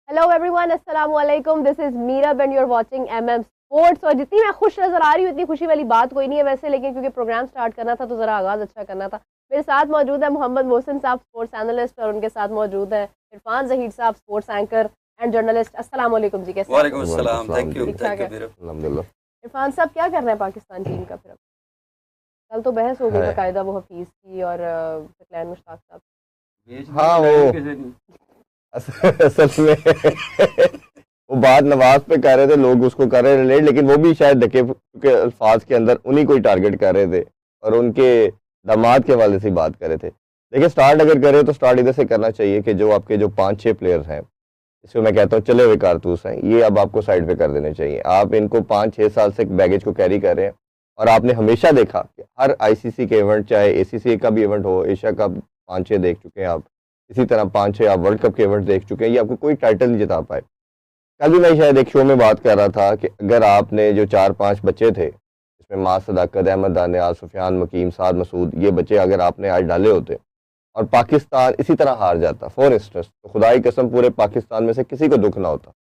Hello everyone, अस्सलाम वालेकुम। This is Meera and you are watching MM sports. और जितनी मैं खुश नजर आ रही हूँ इतनी खुशी वाली बात कोई नहीं है वैसे, लेकिन क्योंकि प्रोग्राम स्टार्ट करना था तो ज़रा आगाज़ अच्छा करना था। मेरे साथ मौजूद है मोहम्मद मोहसिन साहब, स्पोर्ट्स एनालिस्ट, और उनके साथ मौजूद है इरफान जहीर साहब, स्पोर्ट्स एंकर एंड जर्नलिस्ट। अस्सलाम वालेकुम जी, कैसे हैं? वालेकुम अस्सलाम, थैंक यू ठीक ठाक है। अल्हम्दुलिल्लाह। इरफान साहब, क्या कर रहे हैं पाकिस्तान टीम का फिर? कल तो बहस हो गई है। बाकायदा वो हफीज़ की और सकलैन मुश्ताक साहब। हाँ वो असल में वो बात नवाज पे कर रहे थे, लोग उसको कर रहे रिलेट, लेकिन वो भी शायद धक्के के अल्फाज के अंदर उन्हीं को ही टारगेट कर रहे थे और उनके दामाद के वाले से बात कर रहे थे। देखिए, स्टार्ट अगर करें तो स्टार्ट इधर से करना चाहिए कि जो आपके जो 5-6 प्लेयर्स हैं, इसको मैं कहता हूँ चले हुए कारतूस हैं, ये अब आपको साइड पे कर देने चाहिए। आप इनको 5-6 साल से बैगेज को कैरी कर रहे हैं और आपने हमेशा देखा कि हर आईसीसी के इवेंट, चाहे एसीसी का भी इवेंट हो, एशिया कप 5-6 देख चुके हैं आप, इसी तरह 5-6 आप वर्ल्ड कप के इवेंट देख चुके हैं, ये आपको कोई टाइटल नहीं जिता पाए। कल भी मैं शायद एक शो में बात कर रहा था कि अगर आपने जो 4-5 बच्चे थे, इसमें मास सदाकत, अहमद दानियाल, सुफियान मकीम, साद मसूद, ये बच्चे अगर आपने आज डाले होते और पाकिस्तान इसी तरह हार जाता फॉर इंस्टेंस, तो खुदा की कसम पूरे पाकिस्तान में से किसी को दुख ना होता।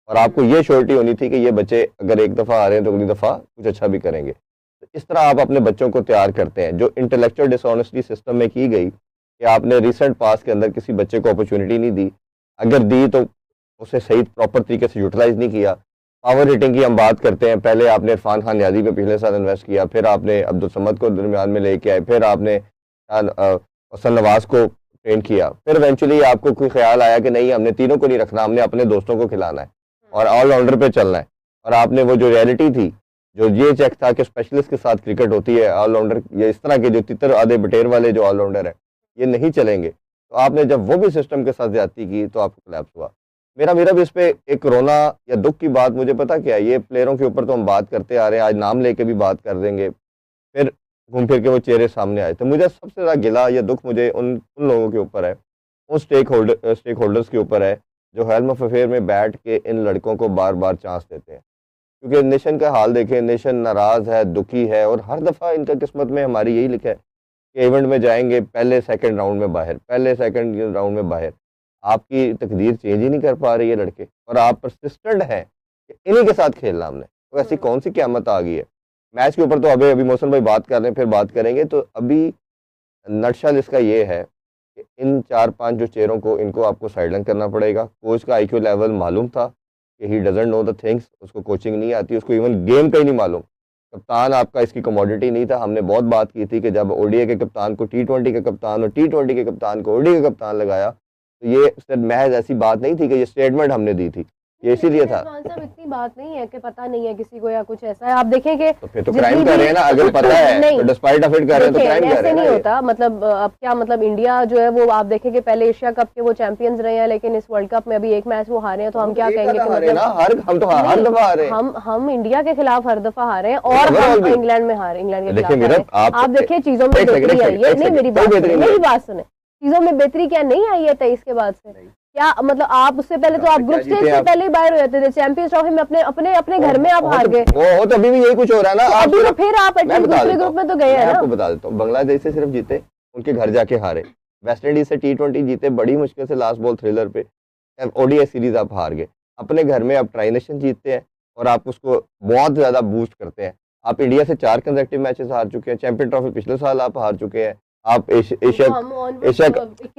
और आपको ये श्योरिटी होनी थी कि ये बच्चे अगर एक दफ़ा आ रहे हैं तो अगली दफ़ा कुछ अच्छा भी करेंगे। तो इस तरह आप अपने बच्चों को तैयार करते हैं। जो इंटेलेक्चुअल डिसऑनेस्टी सिस्टम में की गई कि आपने रिसेंट पास के अंदर किसी बच्चे को अपॉर्चुनिटी नहीं दी, अगर दी तो उसे सही प्रॉपर तरीके से यूटिलाइज नहीं किया। पावर हिटिंग की हम बात करते हैं, पहले आपने इरफान खान यादी पे पिछले साल इन्वेस्ट किया, फिर आपने अब्दुल समद को दरमियान में लेके आए, फिर आपने हसन नवाज को ट्रेन किया, फिर इवेंचुअली आपको कोई ख्याल आया कि नहीं, हमने तीनों को नहीं रखना, हमने अपने दोस्तों को खिलाना है और ऑलराउंडर पे चलना है। और आपने वो जो रियलिटी थी, जो ये चेक था कि स्पेशलिस्ट के साथ क्रिकेट होती है, ऑलराउंडर ये इस तरह के जो तितर आधे बटेर वाले जो ऑलराउंडर है ये नहीं चलेंगे, तो आपने जब वो भी सिस्टम के साथ ज्यादती की तो आपको कोलैप्स हुआ। मेरा मेरा भी इस पे एक रोना या दुख की बात, मुझे पता क्या है, ये प्लेयरों के ऊपर तो हम बात करते आ रहे हैं, आज नाम लेके भी बात कर देंगे, फिर घूम फिर के वो चेहरे सामने आए। तो मुझे सबसे ज़्यादा गिला या दुख मुझे उन लोगों के ऊपर है, उन स्टेक होल्डर्स के ऊपर है, जो हेल्म ऑफ अफेयर में बैठ के इन लड़कों को बार बार चांस देते हैं। क्योंकि नेशन का हाल देखें, नेशन नाराज़ है, दुखी है, और हर दफ़ा इनका किस्मत में हमारी यही लिखा है कि इवेंट में जाएंगे पहले सेकंड राउंड में बाहर, पहले सेकंड राउंड में बाहर। आपकी तकदीर चेंज ही नहीं कर पा रही है लड़के, और आप परसिस्टेंट हैं कि इन्हीं के साथ खेलना हमने। तो ऐसी कौन सी क़यामत आ गई है मैच के ऊपर? तो अभी मौसम भाई बात कर रहे हैं, फिर बात करेंगे। तो अभी नटशल इसका ये है कि इन 4-5 जो चेहरों को, इनको आपको साइडलाइन करना पड़ेगा। कोच का आईक्यू लेवल मालूम था कि he doesn't know the things, उसको कोचिंग नहीं आती, उसको इवन गेम का ही नहीं मालूम। कप्तान आपका इसकी कमोडिटी नहीं था। हमने बहुत बात की थी कि जब ओडीआई के कप्तान को टी20 के कप्तान और टी20 के कप्तान को ओडीआई का कप्तान लगाया, तो ये सिर्फ महज ऐसी बात नहीं थी कि ये स्टेटमेंट हमने दी थी, ये इसीलिए था। साहब, इतनी बात नहीं है कि पता नहीं है किसी को या कुछ ऐसा है। आप देखें कि तो फिर तो क्राइम कर रहे हैं ना, अगर पता है तो डिस्पाइट ऑफ इट कर रहे हैं तो क्राइम कर रहे ऐसे हैं नहीं ना। होता। मतलब अब क्या मतलब, इंडिया जो है वो आप देखें कि पहले एशिया कप के वो चैंपियंस रहे हैं, लेकिन इस वर्ल्ड कप में अभी एक मैच वो हारे हैं, तो हम क्या कहेंगे कि मतलब हम तो हर दफा हारे हैं। हम इंडिया के खिलाफ हर दफा हारे हैं और हम इंग्लैंड में हारे, इंग्लैंड के खिलाफ। आप देखिए चीजों में बेहतरी आई है। नहीं, मेरी बात सुने, चीजों में बेहतरी क्या नहीं आई है 23 के बाद से? क्या मतलब आप उससे पहले तो आप ग्रुप स्टेज से पहले ही बाहर हो जाते थे, चैंपियंस ट्रॉफी में अपने अपने अपने घर में आप हार गए। वो तो अभी भी यही कुछ हो रहा है ना। अभी तो फिर आप दूसरे ग्रुप में तो गए हैं ना। आपको बता देता हूँ, बांग्लादेश से सिर्फ जीते, उनके घर जाके हारे। वेस्ट इंडीज से टी20 जीते, बड़ी मुश्किल से लास्ट बॉल थ्रिलर पे। ओडीआई सीरीज आप हार गए, अपने घर में आप ट्राई नेशन जीतते हैं और आप उसको बहुत ज्यादा बूस्ट करते हैं। आप इंडिया से 4 कंसेक्टिव मैचेस हार चुके हैं, चैंपियन ट्रॉफी पिछले साल आप हार चुके हैं। आप एशिया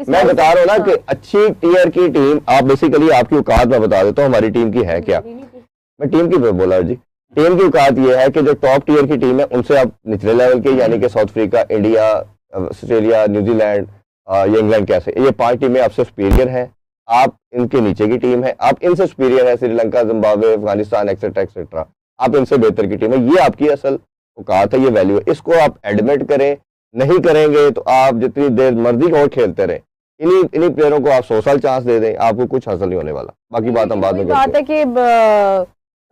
मैं बता रहा हूँ ना कि अच्छी टियर की टीम, आप बेसिकली आपकी औकात मैं बता देता हूँ हमारी टीम की है क्या। मैं टीम की बोला जी, टीम की औकात ये है कि जो टॉप टियर की टीम है उनसे आप निचले लेवल के, यानी कि south Africa, India, Australia, New Zealand या इंग्लैंड, कैसे ये 5 टीमें आपसे सुपीरियर हैं। आप इनके नीचे की टीम है, आप इनसे सुपीरियर है, Sri Lanka, Zimbabwe, Afghanistan etcetera etcetera, आप इनसे बेहतर की टीम है। ये आपकी असल औकात है, ये वैल्यू है। इसको आप एडमिट करें, नहीं करेंगे तो आप जितनी देर मर्जी और खेलते रहे, इन्हीं प्लेयरों को आप 100 साल चांस दे दें, आपको कुछ हासिल नहीं होने वाला। बाकी बात हम बाद में करते हैं। बात है कि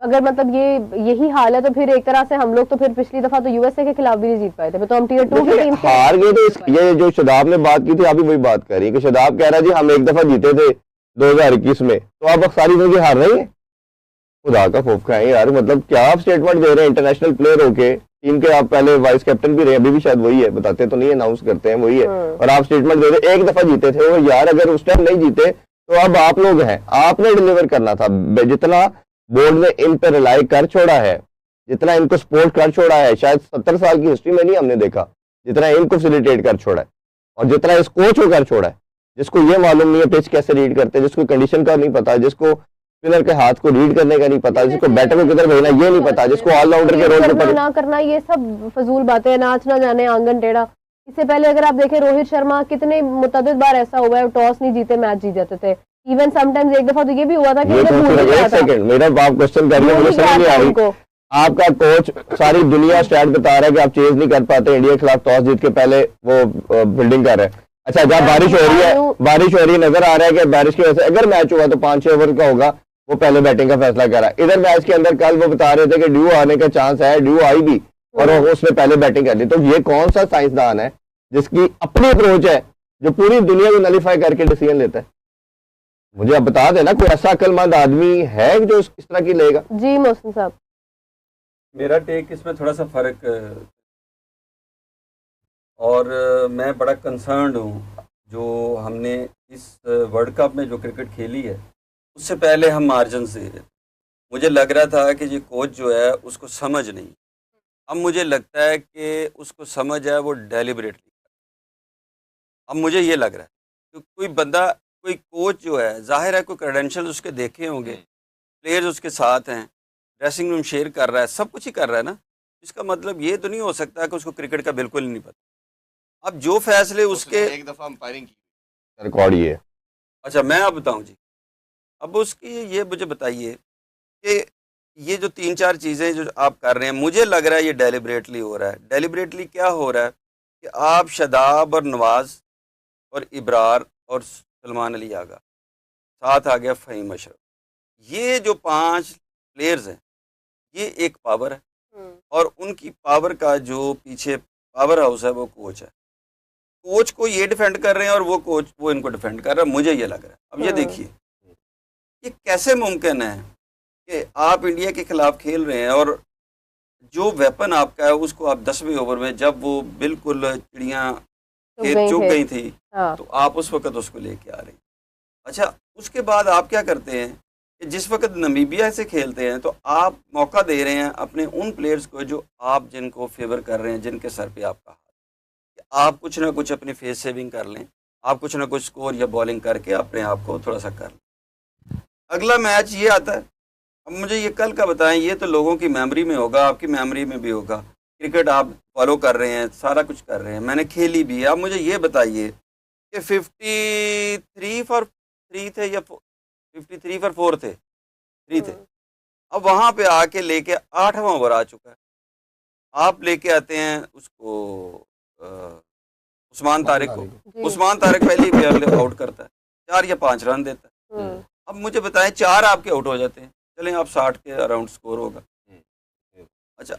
अगर मतलब यही हाल है तो फिर एक तरह से हम लोग तो फिर पिछली दफा तो यूएसए के खिलाफ भी नहीं जीत पाए थे, तो हम टियर 2 की टीम हार गए। तो ये जो शदाब ने बात की थी, अभी वही बात कर रही है कि शदाब कह रहा है जी हम एक दफा जीते थे 2021 में, तो आप सारी जिंदगी हार रही है। खुदा का खौफ खाएं यार, मतलब क्या आप स्टेटमेंट दे रहे हैं इंटरनेशनल प्लेयर होके टीम के आप पहले वाइस कैप्टन भी रहे, अभी भी शायद वही है, बताते तो नहीं, अनाउंस करते हैं वही है, और आप स्टेटमेंट दे रहे, एक दफा जीते थे वो यार, अगर उस टाइम नहीं जीते तो अब आप लोग हैं, आपने डिलीवर करना था। जितना बोर्ड ने इन पर रिलाई कर छोड़ा है, जितना इनको सपोर्ट कर छोड़ा है, शायद 70 साल की हिस्ट्री में नहीं हमने देखा जितना इनको फैसिलिटेट कर छोड़ा है, और जितना इस कोच को कर छोड़ा है, जिसको ये मालूम नहीं है पिच कैसे रीड करते, जिसको कंडीशन का नहीं पता, जिसको स्पिनर के हाथ को रीड करने का नहीं पता, जिसको बैटर को किधर भेजना ये नहीं पता, जिसको ऑलराउंडर के रोल पर ना करना, ये सब फजूल बातें, नाच ना जाने आंगन टेढ़ा। इससे पहले अगर आप देखें रोहित शर्मा कितने मुतअद्दिद बार ऐसा हुआ है टॉस नहीं जीते मैच जीत जाते थे, इवन समटाइम्स एक दफा तो ये भी हुआ था कि एक सेकंड मेरा आप क्वेश्चन कर रहे हैं, मुझे समझ नहीं आ रही, आपका कोच सारी दुनिया स्टैट बता रहा है कि आप चेज नहीं कर पाते, इंडिया के खिलाफ टॉस जीत के पहले वो फील्डिंग कर रहे हैं। अच्छा, जब बारिश हो रही है नजर आ रहा है कि बारिश की वजह से अगर मैच हुआ तो 5-6 ओवर का होगा, वो पहले बैटिंग का फैसला करा। इधर मैच के अंदर कल वो बता रहे थे कि ड्यू आने का चांस है, ड्यू आई भी और उसने पहले बैटिंग कर ली। तो ये कौन सा साइंसदान है जिसकी अपनी अप्रोच है जो पूरी दुनिया को नलीफाई करके डिसीजन लेता है? मुझे अब बता देना कोई ऐसा अक्लमंद आदमी है जो इस तरह की लेगा। जी मोहसिन साहब, मेरा टेक इसमें थोड़ा सा फर्क, और मैं बड़ा कंसर्न्ड हूँ जो हमने इस वर्ल्ड कप में जो क्रिकेट खेली है उससे पहले हम मार्जिन से मुझे लग रहा था कि ये कोच जो है उसको समझ नहीं, अब मुझे लगता है कि उसको समझ है, वो डेलिबरेटली। अब मुझे ये लग रहा है कि कोई बंदा, कोई कोच जो है, जाहिर है कोई क्रेडेंशियल्स उसके देखे होंगे, प्लेयर्स उसके साथ हैं, ड्रेसिंग रूम शेयर कर रहा है, सब कुछ ही कर रहा है ना, इसका मतलब ये तो नहीं हो सकता कि उसको क्रिकेट का बिल्कुल नहीं पता। अब जो फैसले उसके एक दफा अंपायरिंग की रिकॉर्ड ये है। अच्छा, मैं अब बताऊं जी, अब उसकी ये मुझे बताइए कि ये जो 3-4 चीज़ें जो आप कर रहे हैं, मुझे लग रहा है ये डेलिबरेटली हो रहा है। डेलिबरेटली क्या हो रहा है कि आप शादाब और नवाज और इब्रार और सलमान अली आगा, साथ आ गया फ़हीम अशरफ, ये जो 5 प्लेयर्स हैं, ये एक पावर है, और उनकी पावर का जो पीछे पावर हाउस है वो कोच है। कोच को ये डिफेंड कर रहे हैं और वो कोच वो इनको डिफेंड कर रहा है, मुझे ये लग रहा है। अब ये देखिए, ये कैसे मुमकिन है कि आप इंडिया के खिलाफ खेल रहे हैं और जो वेपन आपका है उसको आप 10वें ओवर में, जब वो बिल्कुल चिड़ियाँ खेत चुग गई थी, तो आप उस वक्त उसको लेके आ रहे हैं। अच्छा, उसके बाद आप क्या करते हैं कि जिस वक्त नमीबिया से खेलते हैं तो आप मौका दे रहे हैं अपने उन प्लेयर्स को जो आप जिनको फेवर कर रहे हैं, जिनके सर पे आपका हाथ, आप कुछ ना कुछ अपनी फेस सेविंग कर लें, आप कुछ ना कुछ स्कोर या बॉलिंग करके अपने आप को थोड़ा सा कर लें। अगला मैच ये आता है, अब मुझे ये कल का बताएं, ये तो लोगों की मेमोरी में होगा, आपकी मेमोरी में भी होगा, क्रिकेट आप फॉलो कर रहे हैं, सारा कुछ कर रहे हैं, मैंने खेली भी है। अब मुझे ये बताइए कि 53 फॉर 3 थे या 53 फॉर 4 थे, 3 थे। अब वहाँ पे आके लेके 8वां ओवर आ चुका है, आप लेके आते हैं उसको उस्मान तारिक को। उस्मान तारिक पहली बॉल आउट करता है, 4 या 5 रन देता है। अब मुझे बताएं, 4 आपके आउट हो जाते हैं, चलें आप 60 के अराउंड स्कोर होगा। अच्छा,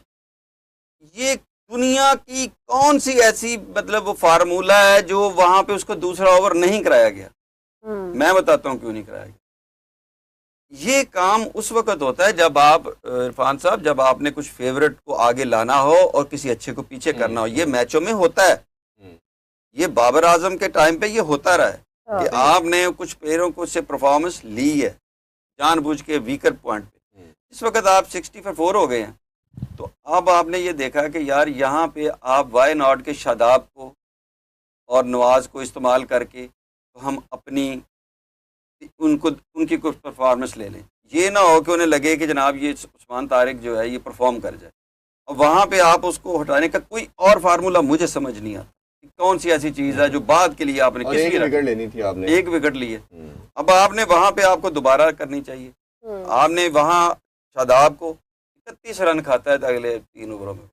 ये दुनिया की कौन सी ऐसी मतलब वो फार्मूला है जो वहां पे उसको दूसरा ओवर नहीं कराया गया? मैं बताता हूँ क्यों नहीं कराया गया। ये काम उस वक्त होता है जब आप, इरफान साहब, जब आपने कुछ फेवरेट को आगे लाना हो और किसी अच्छे को पीछे करना हो। ये मैचों में होता है, ये बाबर आजम के टाइम पे ये होता रहा है कि आपने कुछ प्लेयरों को से परफॉर्मेंस ली है जानबूझ के वीकर पॉइंट पे। इस वक्त आप 60 पर 4 हो गए हैं, तो अब आपने ये देखा कि यार यहाँ पे आप वाई नॉट के शादाब को और नवाज को इस्तेमाल करके तो हम अपनी उनकी कुछ परफॉर्मेंस ले लें। ये ना हो कि उन्हें लगे कि जनाब ये उस्मान तारिक जो है ये परफॉर्म कर जाए, और वहाँ पे आप उसको हटाने का कोई और फार्मूला मुझे समझ नहीं आता। कौन सी ऐसी चीज़ है जो बाद के लिए आपने किसी एक विकेट लेनी थी, आपने 1 विकेट लिए, अब आपने वहाँ पे आपको दोबारा करनी चाहिए। आपने वहाँ शादाब को 31 रन खाता है अगले 3 ओवरों में,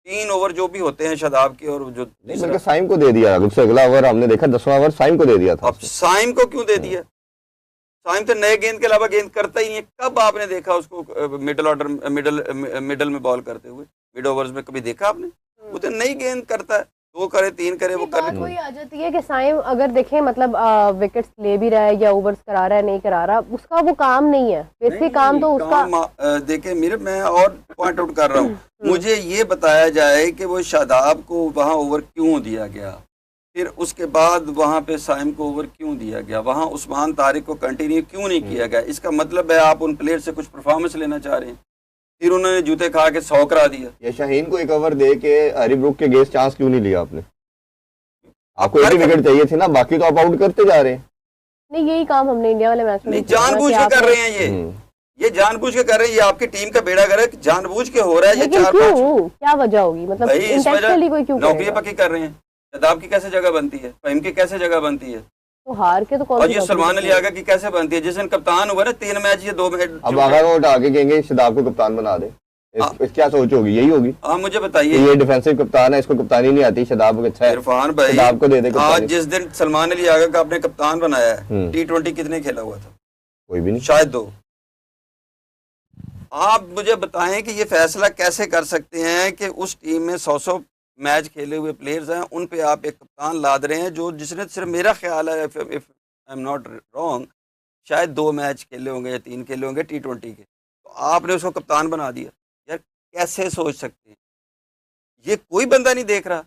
3 ओवर जो भी होते हैं शादाब के, और जो साइम को दे दिया, उससे अगला ओवर हमने देखा 10वां ओवर साइम को दे दिया था। अब साइम को क्यों दे दिया? साइम तो नए गेंद के अलावा गेंद करता ही नहीं। कब आपने देखा उसको मिडल ऑर्डर मिडल में बॉल करते हुए? मिड ओवर्स में कभी देखा आपने? वो तो नई गेंद करता है, 2 करे 3 करे वो कर बात ले। वही आ जाती है कि साइम अगर देखें मतलब विकेट्स ले भी रहा है या ओवर्स करा रहा है नहीं करा रहा, उसका वो काम नहीं है, बेसिक काम तो उसका। देखे मेरे, मैं और पॉइंट आउट कर रहा हूँ, मुझे ये बताया जाए कि वो शादाब को वहाँ ओवर क्यों दिया गया, फिर उसके बाद वहाँ पे साइम को ओवर क्यों दिया गया, वहाँ उस्मान तारिक को कंटिन्यू क्यों नहीं किया गया। इसका मतलब है आप उन प्लेयर से कुछ परफॉर्मेंस लेना चाह रहे हैं, फिर उन्होंने जूते खा के 100 करा दिया। या शाहीन को एक ओवर दे के हरी ब्रुक के अगेंस्ट चांस क्यों नहीं लिया आपने? आपको एक ही विकेट चाहिए थी ना, बाकी तो आप आउट करते जा रहे हैं। नहीं यही काम हमने इंडिया वाले मैच में नहीं, जानबूझ के कर रहे हैं ये जानबूझ के कर रहे हैं, ये आपकी टीम का बेड़ा गर्क जानबूझ के हो रहा है। ये लेकिन 4-5 क्या वजह होगी, मतलब इंटेंशनली कोई क्यों नौकरी पक्की कर रहे हैं। शदाब की कैसे जगह बनती है, फहीम की कैसे जगह बनती है, तो हार के तो कौन और ये सलमान अली आगा की कैसे बनती है, जिस दिन कप्तान हुआ ना 3 मैच ये 2 मैच। अब आगा को उठा के कहेंगे शदाब को कप्तान बना दे, इस क्या सोच होगी? यही होगी। हाँ मुझे बताइए, ये डिफेंसिव कप्तान है, इसको कप्तानी नहीं आती, शदाब अच्छा है, इरफान भाई शदाब को दे दे आज जिस दिन सलमान अली आगा का आपने कप्तान बनाया है, T20 कितने खेला हुआ था? कोई भी नहीं, शायद 2। आप मुझे बताएं कि ये फैसला कैसे कर सकते हैं कि उस टीम में 100 मैच खेले हुए प्लेयर्स हैं, उन पे आप एक कप्तान लाद रहे हैं जो जिसने सिर्फ, मेरा ख्याल है if I am not wrong, शायद 2 मैच खेले होंगे या 3 खेले होंगे T20 के, तो आपने उसको कप्तान बना दिया। यार कैसे सोच सकते हैं? ये कोई बंदा नहीं देख रहा,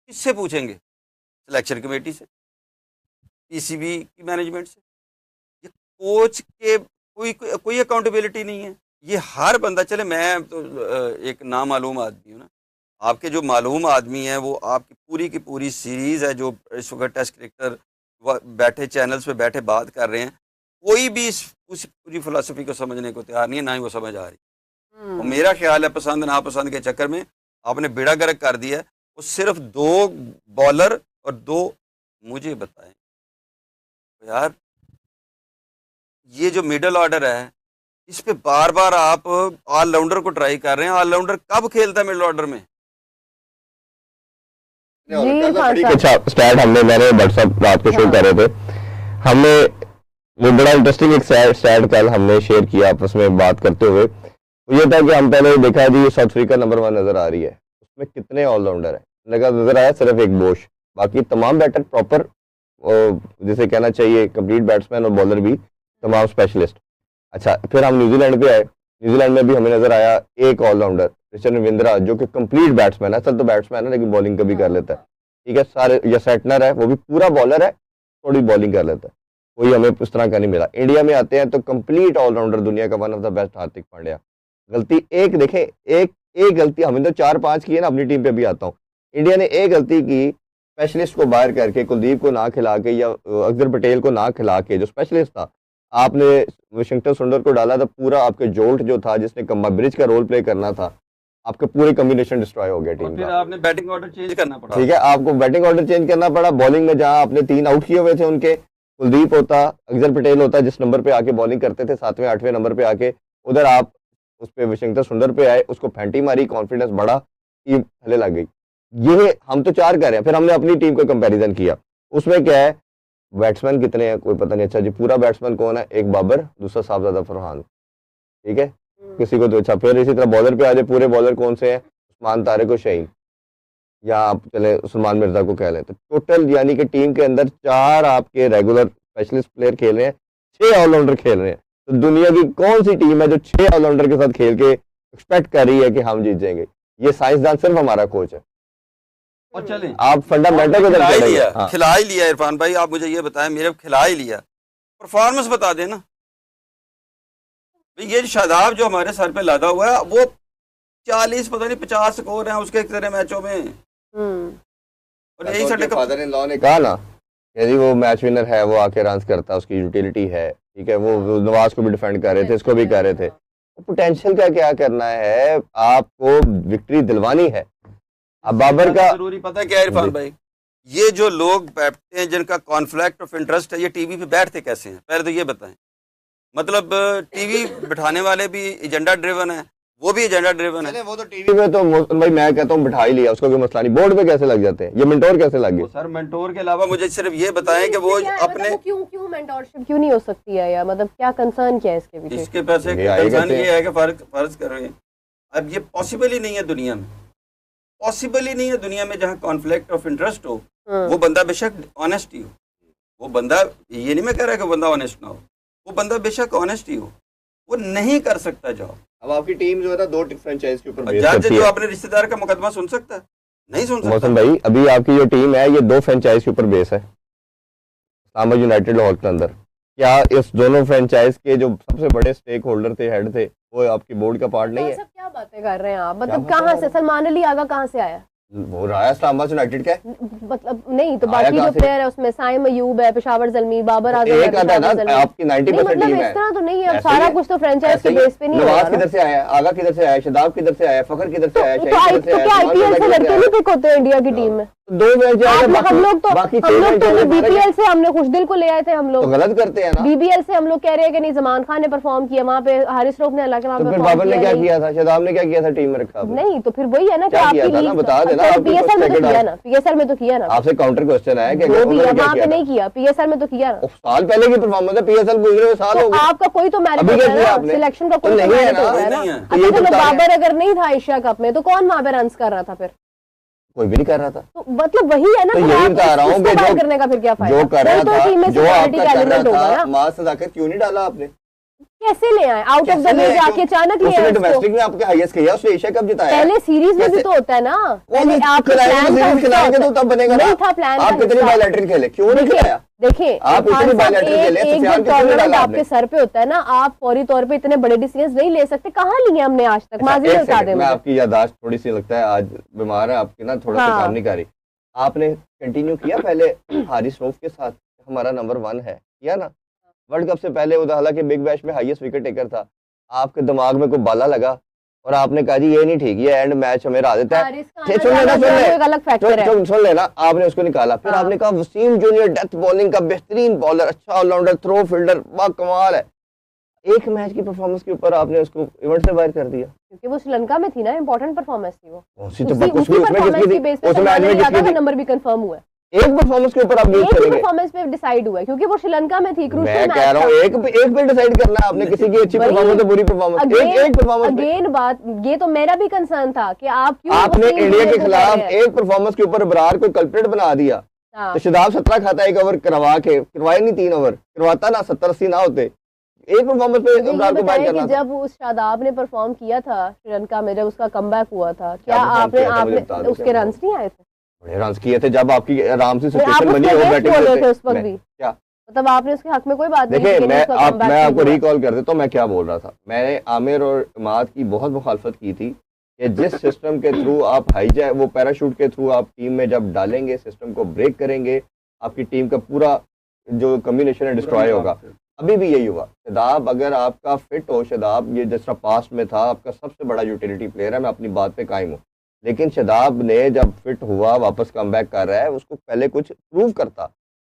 किससे पूछेंगे? सिलेक्शन कमेटी से, पीसीबी की मैनेजमेंट से, ये कोच के कोई अकाउंटेबिलिटी नहीं है। ये हर बंदा, चले मैं तो एक नामालूम आदमी हूँ ना, आपके जो मालूम आदमी हैं वो आपकी की पूरी सीरीज़ है जो इस वक्त टेस्ट क्रिकेटर बैठे चैनल्स पे बैठे बात कर रहे हैं, कोई भी उस पूरी फिलॉसफी को समझने को तैयार नहीं है, ना ही वो समझ आ रही। और मेरा ख्याल है पसंद नापसंद के चक्कर में आपने बेड़ा गर्क कर दिया है। वो सिर्फ 2 बॉलर और 2, मुझे बताएं यार, ये जो मिडल ऑर्डर है इस पे बार बार आप ऑलराउंडर को ट्राई कर रहे हैं। ऑलराउंडर कब खेलता है मिडल ऑर्डर में? अच्छा स्टैट मैंने व्हाट्सएप रात को शो कर रहे थे, हमने वो बड़ा इंटरेस्टिंग एक स्टैट कल हमने शेयर किया आपस में बात करते हुए। तो ये था कि हम पहले देखा जी साउथ अफ्रीका नंबर 1 नजर आ रही है, उसमें कितने ऑलराउंडर है, लगा नजर आया सिर्फ एक बोश, बाकी तमाम बैटर प्रॉपर, जिसे कहना चाहिए कंप्लीट बैट्समैन और बॉलर भी तमाम स्पेशलिस्ट। अच्छा फिर हम न्यूजीलैंड पे आए, न्यूजीलैंड में भी हमें नजर आया एक ऑलराउंडर रिचर्ड रविंद्रा, जो कि कंप्लीट बैट्समैन है, असल तो बैट्समैन है लेकिन बॉलिंग कभी कर लेता है, ठीक है सारे। या सेटनर है, वो भी पूरा बॉलर है, थोड़ी बॉलिंग कर लेता है, कोई हमें उस तरह का नहीं मिला। इंडिया में आते हैं तो कंप्लीट ऑलराउंडर, दुनिया का one of the best Hardik Pandya. गलती एक देखें, एक गलती, हमें तो 4-5 की है ना, अपनी टीम पे भी आता हूँ, इंडिया ने एक गलती की, स्पेशलिस्ट को बाहर करके कुलदीप को ना खिला के या अक्षर पटेल को ना खिला के, जो स्पेशलिस्ट था आपने वाशिंगटन सुंदर को डाला था, पूरा आपके जोल्ट जो था जिसने कम्बा ब्रिज का रोल प्ले करना था, आपके पूरे कॉम्बिनेशन डिस्ट्रॉय हो गया टीम फिर का। आपने बैटिंग ऑर्डर चेंज करना पड़ा, ठीक है, आपको बैटिंग ऑर्डर चेंज करना पड़ा। बॉलिंग में जहां आपने 3 आउट किए हुए थे उनके, कुलदीप होता, अक्षर पटेल होता जिस नंबर पे आके बॉलिंग करते थे 7वें 8वें नंबर पे आके, उधर आप उस पे वाशिंगटन सुंदर पे आए, उसको फैंटी मारी, कॉन्फिडेंस बढ़ा, टीम थले लग गई। ये हम तो 4 कर रहे हैं, फिर हमने अपनी टीम को कंपैरिजन किया, उसमें क्या है बैट्समैन कितने हैं कोई पता नहीं। अच्छा जी पूरा बैट्समैन कौन है, एक बाबर, दूसरा साहबजादा फरहान, ठीक है, किसी को तो अच्छा। फिर इसी तरह बॉलर पे आ जाए, पूरे बॉलर कौन से हैं, उस्मान तारिक और शहीन, या आप चले सलमान मिर्जा को कह लें, तो टोटल यानी कि टीम के अंदर 4 आपके रेगुलर स्पेशलिस्ट प्लेयर खेल रहे हैं, 6 ऑलराउंडर खेल रहे हैं। तो दुनिया की कौन सी टीम है जो 6 ऑलराउंडर के साथ खेल के एक्सपेक्ट कर रही है कि हम जीत जाएंगे? ये साइंसदान सिर्फ हमारा कोच है। और चलें आप फंडामेंटल को खिला ही लिया इरफान भाई, आप मुझे ये बताएं, मेरे खिला ही लिया, परफॉर्मेंस बता देना। ये शादाब जो हमारे सर पे लादा हुआ है, वो 40 पता नहीं 50 स्कोर हैं उसके कितने मैचों में, और यही साडे फादर इन लॉ ने कहा ना, यदि वो मैच विनर है, वो आके रन करता, उसकी यूटिलिटी है, ठीक है। वो नवाज को भी डिफेंड कर रहे थे, इसको भी कर रहे थे। पोटेंशियल का क्या करना है, आपको विक्ट्री दिलवानी है। अब बाबर का जरूरी पता है क्या इरफान भाई, ये जो लोग बैठते हैं जिनका कॉन्फ्लिक्ट ऑफ इंटरेस्ट है, ये टीवी पे बैठते कैसे हैं, पहले तो ये बताएं। मतलब टीवी बिठाने वाले भी एजेंडा ड्रिवन है, वो भी एजेंडा ड्रिवन है। वो तो टीवी पे तो भाई मैं कहता हूँ बिठा ही लिया, उसको कोई मसला नहीं। बोर्ड पे कैसे लग जाते हैं, ये मेंटोर कैसे लग गए? सर मेंटोर के अलावा मुझे सिर्फ ये बताएं कि वो अपने क्यों मेंटोरशिप क्यों नहीं हो सकती है, या मतलब क्या कंसर्न क्या है इसके पीछे? इसके पैसे कंसर्न ये है कि फर्ज कर रहे हैं, अब ये पॉसिबल ही नहीं है दुनिया में। पॉसिबल ही नहीं है दुनिया में जहाँ कॉन्फ्लिक्ट ऑफ इंटरेस्ट हो वो बंदा बेशक ऑनेस्ट ही हो, वो बंदा, ये नहीं मैं कह रहा कि बंदा ऑनेस्ट ना हो, वो बंदा बेशक ऑनेस्ट ही हो, वो नहीं कर सकता जॉब। अब आपकी टीम जो है ना 2 फ्रेंचाइज के ऊपर बेस जज करती जो है। अपने रिश्तेदार का मुकदमा सुन सकता है? नहीं सुन सकता। मौसम भाई, अभी आपकी जो टीम है ये 2 फ्रेंचाइज के ऊपर बेस है, इस्लामाबाद यूनाइटेड लाहौर के अंदर। क्या इस दोनों फ्रेंचाइज के जो सबसे बड़े स्टेक होल्डर थे, हेड थे, वो आपकी बोर्ड का पार्ट नहीं है? सब क्या बातें कर रहे हैं आप, मतलब क्या कहाँ बातें से सलमान अली आगा कहाँ से आया? वो रहा है इस्लामाबाद यूनाइटेड का है। मतलब नहीं तो आया बाकी कहाँ जो से? प्लेयर है उसमें साइम अयूब है, पेशावर जल्मी, बाबर आजम है, एक आता है पेशावर ना, जल्मी। आपकी 90% मतलब टीम इस है। तरह तो नहीं है, अब ऐसे ही सारा है। कुछ तो फ्रेंचाइज ऐसे के ही बेस पे नहीं नवाज होगा ना। किधर से आया, आगा किधर से आया, शदाब किधर से आया, फखर किधर से आया, तो शहीद किधर से आया, क्या सलमान आईपीएल से किधर लड़के आया? नहीं पिक होते इंडिया की टीम में? 2 मैच आए, हम बाकी लोग तो बाकी 6 मैच आए, बीपीएल से हमने खुशदिल को ले आए थे, हम तो लोग गलत करते हैं ना। बीबीएल से हम लोग कह रहे हैं कि नहीं जमान खान ने परफॉर्म किया वहाँ पे, हारिस रऊफ ने अल्लाह के वहाँ तो फिर परफॉर्म बाबर ने किया क्या नहीं। किया था, शदाब ने क्या किया था टीम में रखा आपने? नहीं तो फिर वही है ना कि क्या किया आपकी था ना, लीग बता देना, आपके पीएसएल में तो second किया half। ना, पीएसएल में तो किया ना, आपसे काउंटर क्वेश्चन है कि वो भी उन्होंने है, क्या वहाँ पे किया नहीं किया, पीएसएल में तो किया ना। था? साल पहले की परफॉर्मेंस है, पीएसएल गुजरे हुए साल हो तो गए। आपका कोई तो मैरिट अभी होता क्या है किया ना, आपने? सिलेक्शन का तो कोई तो नहीं है मैरिट ना, होता है ना। नहीं है। तो ये अच्छा तो चलो, बता रहे हैं। बाबर अगर नहीं था एशिया कप में तो कौन वहाँ पे रन कर रहा था फिर? कोई भी नहीं कर रहा था। तो मतलब वही है ना, तो फिर यही आप बता रहा हूँ इसको कि बात जो करने का फिर क्या फायदा? जो कर रहा कोई तो था, टीम में जो superiority आपका का कर element रहा होगा था, ना। मां सदाकत क्यों नहीं डाला आपने? कैसे ले आए आउट ऑफ द वे जाके अचानक ले आए उसने उसको? डोमेस्टिक में आपके हाईएस्ट किया, उसने एशिया कप जिताया। पहले सीरीज में भी कैसे? तो होता है ना, वो पहले भी आप खिलाएंगे, सीरीज खिलाएंगे तो तब बनेगा ना। नहीं था प्लान आप कितनी बायलैटरल खेले, क्यों नहीं खिलाया? देखिए आप इतनी bilateral खेले, एक सुफियान जब किसने टूर्नामेंट डाला आपके आपने? सर पे होता है ना, आप फौरी तौर पे इतने बड़े डिसीजन नहीं ले सकते। कहाँ लिए हमने आज तक? माजी में एक बता सेकंड, दें मैं मुझे। आपकी याददाश्त थोड़ी सी लगता है आज बीमार है आपकी ना, थोड़ा सा हाँ। काम नहीं कर रही। आपने कंटिन्यू किया पहले हारिस रऊफ के साथ, हमारा नंबर 1 है, किया ना? वर्ल्ड कप से पहले वो हालांकि बिग बैश में हाईएस्ट विकेट टेकर था, आपके दिमाग में कोई बाला लगा और आपने कहा जी ये नहीं ठीक, ये एंड मैच हमें हरा देता है। हारिस का ठीक, आना सुन लेना, जाना सुन जो है ले। वो एक अलग फैक्टर है। सुन लेना, आपने उसको निकाला, फिर हाँ। आपने कहा वसीम जूनियर डेथ बॉलिंग का बेहतरीन बॉलर, अच्छा ऑलराउंडर, थ्रो फील्डर, बा कमाल है। एक मैच की परफॉर्मेंस के ऊपर आपने उसको इवेंट से बाहर कर दिया। क्योंकि वो श्रीलंका में थी ना, इंपॉर्टेंट परफॉर्मेंस थी वो। उसी तो उसी उसमें परफॉर्मेंस किसकी की थी? बेस पे उस मैच सलमान में अली किसकी आगा का थी? नंबर भी कंफर्म हुआ है। एक परफॉर्मेंस के ऊपर आप यूज एक ही करेंगे। परफॉर्मेंस पे डिसाइड हुआ है क्योंकि वो श्रीलंका में थी, मैं क्रूशियल मैच कह रहा हूँ एक पे डिसाइड करना है आपने, किसी की अच्छी वही। परफॉर्मेंस है, बुरी परफॉर्मेंस, एक परफॉर्मेंस पे। अगेन बात, ये तो मेरा भी कंसर्न था कि आप क्यों आपने वसीम इंडिया जूनियर के को खिलाफ कह रहे हैं? एक परफॉर्मेंस के ऊपर इब्रार को कल्प्रिट बना दिया। हाँ। तो शदाब 17 खाता, 1 ओवर करवाए नहीं, 3 ओवर करवाता ना, 70-80 ना होते। एक परफॉर्मेंस पे मुझे ये इब्रार को बाहर बताएं करना कि था। जब उस शादाब ने परफॉर्म किया था श्रीलंका में, जब उसका कमबैक हुआ था, क्या perform आपने किया था मुझे बता दो, उसके क्या रन्स नहीं आए थे? बड़े रन किए थे जब आपकी आराम से आप सिचुएशन बनी उसके हो, against बैटिंग बोल रहे थे उस वक्त में। भी, क्या मतलब आपने उसके हक में कोई बात नहीं देखिए, की कि मैं उसका comeback मैं नहीं आपको हुआ। रिकॉल कर देता हूँ मैं क्या बोल रहा था। मैंने आमिर और इमाद की बहुत मुखालफत की थी कि जिस सिस्टम के थ्रू आप हाईजैक, वो पैराशूट के थ्रू आप टीम में जब डालेंगे, सिस्टम को ब्रेक करेंगे, आपकी टीम का पूरा जो कम्बिनेशन है डिस्ट्रॉय होगा। अभी भी यही हुआ। शदाब अगर आपका फिट हो, शदाब ये जिस तरह पास्ट में था आपका सबसे बड़ा यूटिलिटी प्लेयर है, मैं अपनी बात पे कायम हूँ, लेकिन शदाब ने जब फिट हुआ, वापस कमबैक कर रहा है, उसको पहले कुछ प्रूव करता।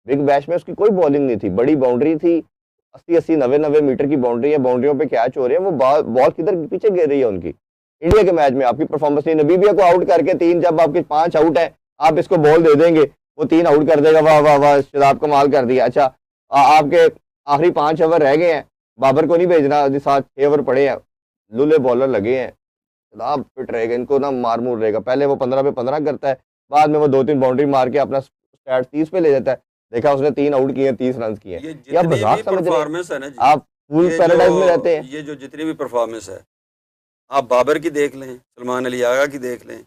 बिग बैश में उसकी कोई बॉलिंग नहीं थी, बड़ी बाउंड्री थी, 80-80, 90-90 मीटर की बाउंड्री है, बाउंड्रियों पे कैच हो रहे हैं, वो बॉल किधर पीछे गिर रही है उनकी। इंडिया के मैच में आपकी परफॉर्मेंस नहीं, नबीबिया को आउट करके 3, जब आपके 5 आउट है, आप इसको बॉल दे देंगे, वो 3 आउट कर देगा, वाह वाह वाह शदाब कमाल कर दिया। अच्छा आपके आखिरी 5 ओवर रह गए हैं, बाबर को नहीं भेजना, 7-6 ओवर पड़े हैं, लूले बॉलर लगे हैं, शदाब फिट रहेगा, इनको ना मार मूर रहेगा। पहले वो 15 पे 15 करता है, बाद में वो 2-3 बाउंड्री मार के अपना स्टैट 30 पे ले जाता है। देखा उसने 3 आउट किए, 30 रन किए। ये या जितनी मजाक भी समझ रहे हैं? परफॉर्मेंस है ना जी, आप फुल ये पैराडाइज जो- में रहते हैं। ये जो जितनी भी परफॉर्मेंस है, आप बाबर की देख लें, सलमान अली आगा की देख लें,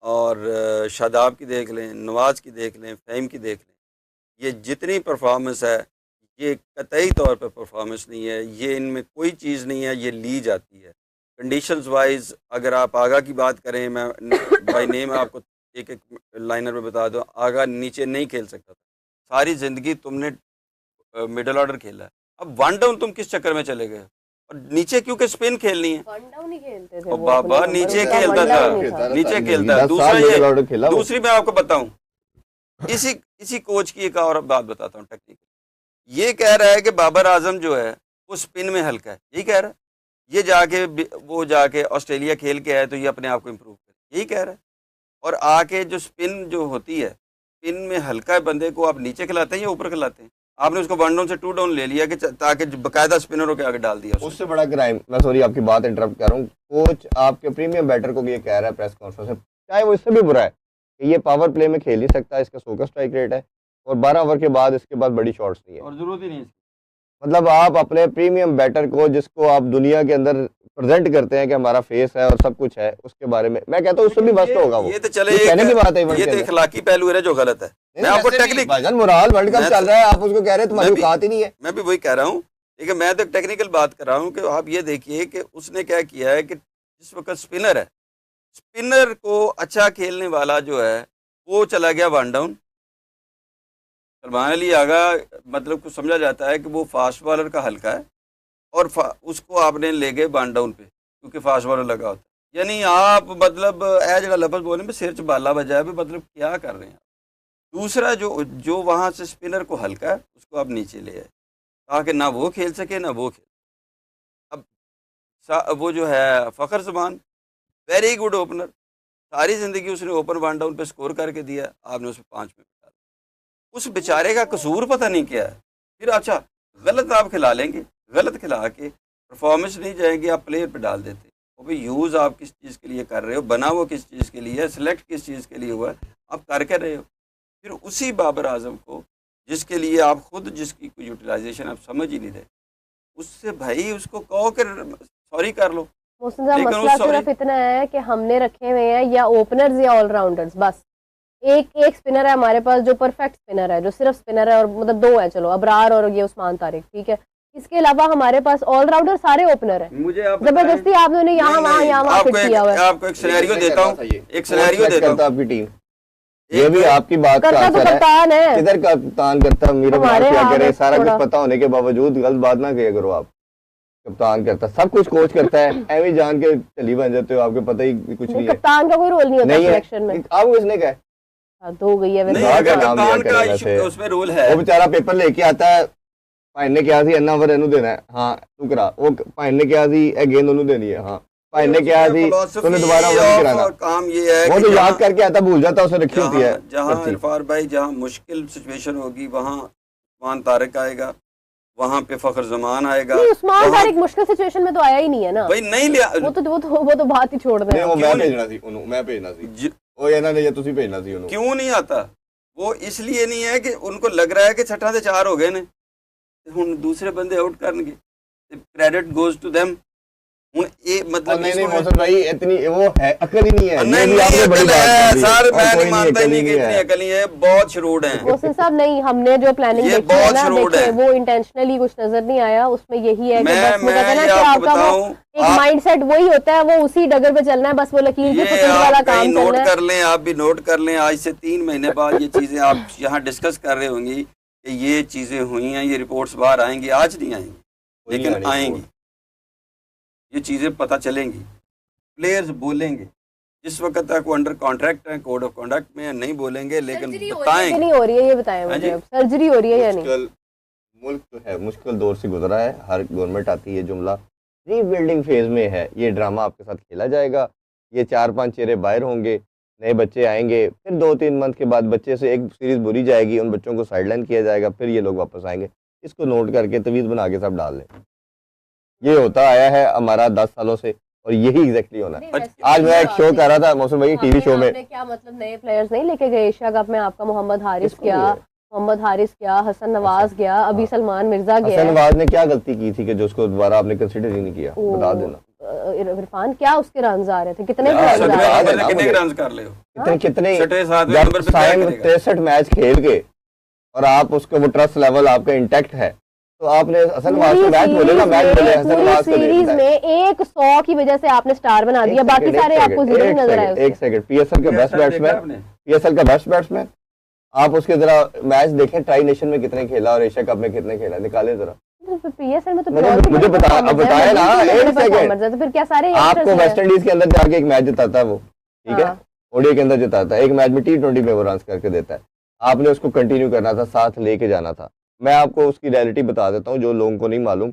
और शादाब की देख लें, नवाज की देख लें, फ़हीम की देख लें, ये जितनी परफॉर्मेंस है, ये कतई तौर पर परफॉर्मेंस नहीं है, ये इनमें कोई चीज़ नहीं है, ये ली जाती है कंडीशंस वाइज। अगर आप आगा की बात करें, मैं बाई नेम आपको एक एक लाइनर में बता दूं, आगा नीचे नहीं खेल सकता था, सारी ज़िंदगी तुमने मिडल ऑर्डर खेला है, अब 1 डाउन तुम किस चक्कर में चले गए? और नीचे क्योंकि स्पिन खेलनी है, वन डाउन ही खेलते थे और वो बाबा अपने नीचे नंबर, उनका खेलता वन था, डाउन ही था। नीचे खेलता है। 10 दूसरा साल ये, मिडल ऑर्डर खेला वो। दूसरी मैं आपको बताऊं, इसी कोच की एक और बात बताता हूँ टेक्निकल। ये कह रहा है कि बाबर आजम जो है वो स्पिन में हल्का है, यही कह रहा है। ये जाके ऑस्ट्रेलिया खेल के आया तो ये अपने आप को इम्प्रूव करे, यही कह रहा है। और आके जो स्पिन जो होती है, स्पिन में हल्का बंदे को आप नीचे खिलाते हैं या ऊपर खिलाते हैं? आपने उसको 1 डाउन से 2 डाउन ले लिया कि ताकि बाकायदा स्पिनरों के आगे डाल दिया उसको। उससे बड़ा क्राइम, मैं सॉरी आपकी बात इंटरप्ट कर रहा हूँ, कोच आपके प्रीमियम बैटर को ये कह रहा है प्रेस कॉन्फ्रेंस में, चाहे वो इससे भी बुरा है कि ये पावर प्ले में खेल नहीं सकता, इसका 100 का स्ट्राइक रेट है और 12 ओवर के बाद इसके बाद बड़ी शॉट्स नहीं है और जरूरत ही नहीं है। मतलब आप अपने प्रीमियम बैटर को, जिसको आप दुनिया के अंदर प्रेजेंट करते हैं कि हमारा फेस है और सब कुछ है, उसके बारे में मैं कहता हूँ उससे भी बस्ट होगा वो। ये तो चले ये कहने की बात है ये तो इखलाकी पहलू है जो गलत है। मैं आपको टेक्निक भाईजान मोराल वर्ल्ड कप चल रहा है, आप उसको कह रहे हैं तुम्हारी औकात ही नहीं है। मैं भी वही कह रहा हूँ, लेकिन मैं तो टेक्निकल बात कर रहा हूँ कि आप ये देखिए कि उसने क्या किया है कि जिस वक्त स्पिनर है, स्पिनर को अच्छा खेलने वाला जो है वो चला गया वन डाउन। सलमान अली आगा मतलब कुछ समझा जाता है कि वो फास्ट बॉलर का हल्का है और उसको आपने ले गए वन डाउन पे क्योंकि फास्ट बॉलर लगा होता है। यानी आप मतलब ए जरा लफज बोलने में सिर च बाला बजा भी, मतलब क्या कर रहे हैं। दूसरा जो वहाँ से स्पिनर को हल्का है उसको आप नीचे ले आए ताकि ना वो खेल सके ना वो खेल। अब वो जो है फ़खर ज़मान वेरी गुड ओपनर, सारी ज़िंदगी उसने ओपन वन डाउन पे स्कोर करके दिया, आपने उसे 5 में बिठा दिया। उस बेचारे का कसूर पता नहीं क्या है। फिर अच्छा गलत आप खिला लेंगे, गलत खिला के परफॉर्मेंस नहीं जाएगी, आप प्लेयर पे डाल देते। वो भाई यूज़ आप किस चीज़ के लिए कर रहे हो, बना वो किस चीज़ के लिए है, सिलेक्ट किस चीज़ के लिए हुआ है, आप कर कर रहे हो। फिर उसी बाबर आजम को जिसके लिए आप खुद जिसकी कोई यूटिलाइजेशन आप समझ ही नहीं रहे, उससे भाई उसको कहो कि सॉरी कर लो। मोहसिन साहब मसला सिर्फ इतना है कि हमने रखे हुए हैं या ओपनर्स या ऑलराउंडर्स, बस एक स्पिनर है हमारे पास जो परफेक्ट स्पिनर है, जो सिर्फ स्पिनर है, और मतलब 2 है, चलो अबरार और ये उस्मान तारिक, ठीक है। इसके अलावा हमारे पास ऑलराउंडर सारे ओपनर है। मुझे जबरदस्ती आपने यहाँ वहाँ फिट किया हुआ है। आपको एक सिनेरियो देता हूँ, एक सिनेरियो देता हूँ। आपकी टीम ये भी आपकी बात का करता तो असर कप्तान है, किधर का कप्तान करता, मेरा क्या करे, सारा कुछ पता होने के बावजूद गलत बात ना किया करो। आप कप्तान करता, सब कुछ कोच करता है, ऐਵੇਂ जान के चली बन जाते हो, आपको पता ही कुछ नहीं है। कप्तान का कोई रोल नहीं होता सिलेक्शन में। आपको किसने कहा? हो गई है वैसे कप्तान का उसमें रोल है। वो बेचारा पेपर लेके आता है, भाई ने क्या सी अन्ना ओवर इनू देना है, हाँ तू करा। वो भाई ने क्या सी ए गेंद उन्हें देनी है, हाँ भाई ने क्या सी तूने दोबारा ओवर नहीं कराना। काम ये है वो तो याद करके आता, भूल जाता, उसे रखी होती है। जहाँ इरफान भाई जहाँ मुश्किल सिचुएशन होगी वहाँ उस्मान तारिक आएगा, वहाँ पे फ़खर ज़मान आएगा। उस्मान तारिक मुश्किल सिचुएशन में तो आया ही नहीं है ना भाई, नहीं लिया वो तो बात ही छोड़ दे। वो मैं भेजना थी उन्होंने, मैं भेजना थी वो ये ना नहीं, तुसी भेजना थी उन्होंने। क्यों नहीं आता? वो इसलिए नहीं है कि उनको लग रहा है कि 6 से 4 हो गए ने, हुन दूसरे बंदे आउट करनगे, क्रेडिट गोज टू देम। हुन ये मतलब नहीं मौसम भाई इतनी वो है अकल ही नहीं है। नहीं आपने बड़ी बात है सर, मैं नहीं मानता ही नहीं कि इतनी अकल ही है, बहुत शरूड हैं मोहसिन साहब। नहीं, हमने जो प्लानिंग देखी है ना, देखिए वो इंटेंशनली कुछ नजर नहीं आया उसमें। यही है कि बस मैं कहता ना कि आपका वो एक माइंडसेट वही होता है, वो उसी डगर पे चलना है, बस वो लकीर पे पकड़ने वाला काम करना है। नोट कर लें, आप भी नोट कर लें, आज से 3 महीने बाद ये चीजें आप यहाँ डिस्कस कर रहे होंगी कि ये चीजें हुई हैं, ये रिपोर्ट्स बाहर आएंगी। आज नहीं आएंगी लेकिन आएंगी, ये चीज़ें पता चलेंगी, प्लेयर्स बोलेंगे। जिस वक्त तक वो अंडर कॉन्ट्रैक्ट है, कोड ऑफ कंडक्ट में नहीं बोलेंगे, लेकिन बताएंगे। नहीं हो रही है ये बताएं मुझे, अब सर्जरी हो रही है या नहीं? मुल्क तो है मुश्किल दौर से गुजरा है, हर गवर्नमेंट आती है जुमला रीबिल्डिंग फेज में है। ये ड्रामा आपके साथ खेला जाएगा, ये 4-5 चेहरे बाहर होंगे, नए बच्चे आएंगे, फिर 2-3 मंथ के बाद बच्चे से एक सीरीज बुरी जाएगी, उन बच्चों को साइडलाइन किया जाएगा, फिर ये लोग वापस आएंगे। इसको नोट करके तवीज़ बना के सब डाल लें। ये होता आया है हमारा 10 सालों से और यही एग्जैक्टली होना है। आज मैं एक शो कर रहा था मौसम भाई टीवी शो में, क्या मतलब नए प्लेयर्स नहीं लेके गए एशिया कप में? आपका मोहम्मद हारिस गया, हसन नवाज गया, अभी सलमान मिर्जा गया। हसन नवाज ने क्या गलती की थी कि जो उसको दोबारा आपने कंसीडर ही नहीं किया? बता देना। इरफान क्या उसके रन आ रहे थे? कितने रन कर ले, कितने 63 मैच खेल के और आप उसको वो ट्रस्ट लेवल आपका इंटैक्ट है, तो आपने हसन नवाज को मैच बोले ना, मैच बोले हसन नवाज को सीरीज में 100 की वजह से आपने स्टार बना दिया, बाकी सारे आपको जीरो नजर आए। एक सेकंड, पीएसएल का बेस्ट बैट्समैन, आप उसके जरा मैच देखें, ट्राई नेशन में कितने खेला और एशिया कप में कितने खेला, निकाले जरा। पीएसएल में तो मुझे बताया ना, एक सेकंड। फिर क्या सारे आपको वेस्ट इंडीज के अंदर जाके एक मैच जिताता है वो, ठीक है, ओडीआई के अंदर जिताता है, एक मैच में T20 में वो रन करके देता है। आपने उसको कंटिन्यू करना था, साथ लेके जाना था। मैं आपको उसकी रियलिटी बता देता हूँ जो लोगों को नहीं मालूम।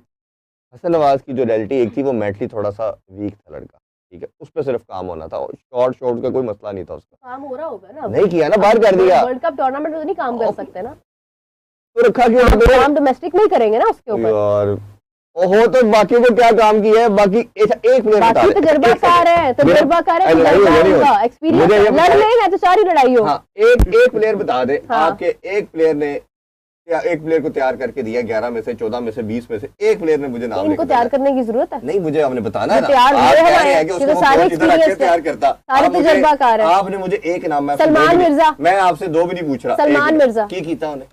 हसन नवाज की जो रियलिटी एक थी, वो मेंटली थोड़ा सा वीक था लड़का, ठीक है, उस पर सिर्फ काम होना था, शॉर्ट का कोई मसला नहीं था उसका। काम हो रहा होगा ना, नहीं किया ना, बाहर कर दिया। वर्ल्ड कप टूर्नामेंट में तो नहीं काम कर सकते ना, तो रखा क्यों? काम डोमेस्टिक नहीं करेंगे ना उसके ऊपर। और हो तो बाकी को क्या काम किया है, बाकी एक प्लेयर बता बाकी तजर्बाकार है, तजर्बाकार है, एक्सपीरियंस, लड़ लेगा तो सारी लड़ाई हो। एक प्लेयर बता दे, हाँ। आपके एक प्लेयर ने या एक प्लेयर को तैयार करके दिया 11 में से 14 में से 20 में से एक प्लेयर ने मुझे नाम इनको तैयार करने की जरूरत है नहीं, मुझे आपने बताना है ना, तैयार आप हुए कह रहे हैं हैं कि कि तो उसको सारे कोच इधर आके एक्सपीरियंस तैयार करता, सारे तजर्बाकार है। आपने मुझे एक नाम, मैं सलमान मिर्जा, मैं आपसे दो भी नहीं पूछ रहा, सलमान मिर्जा की कीता उन्हें।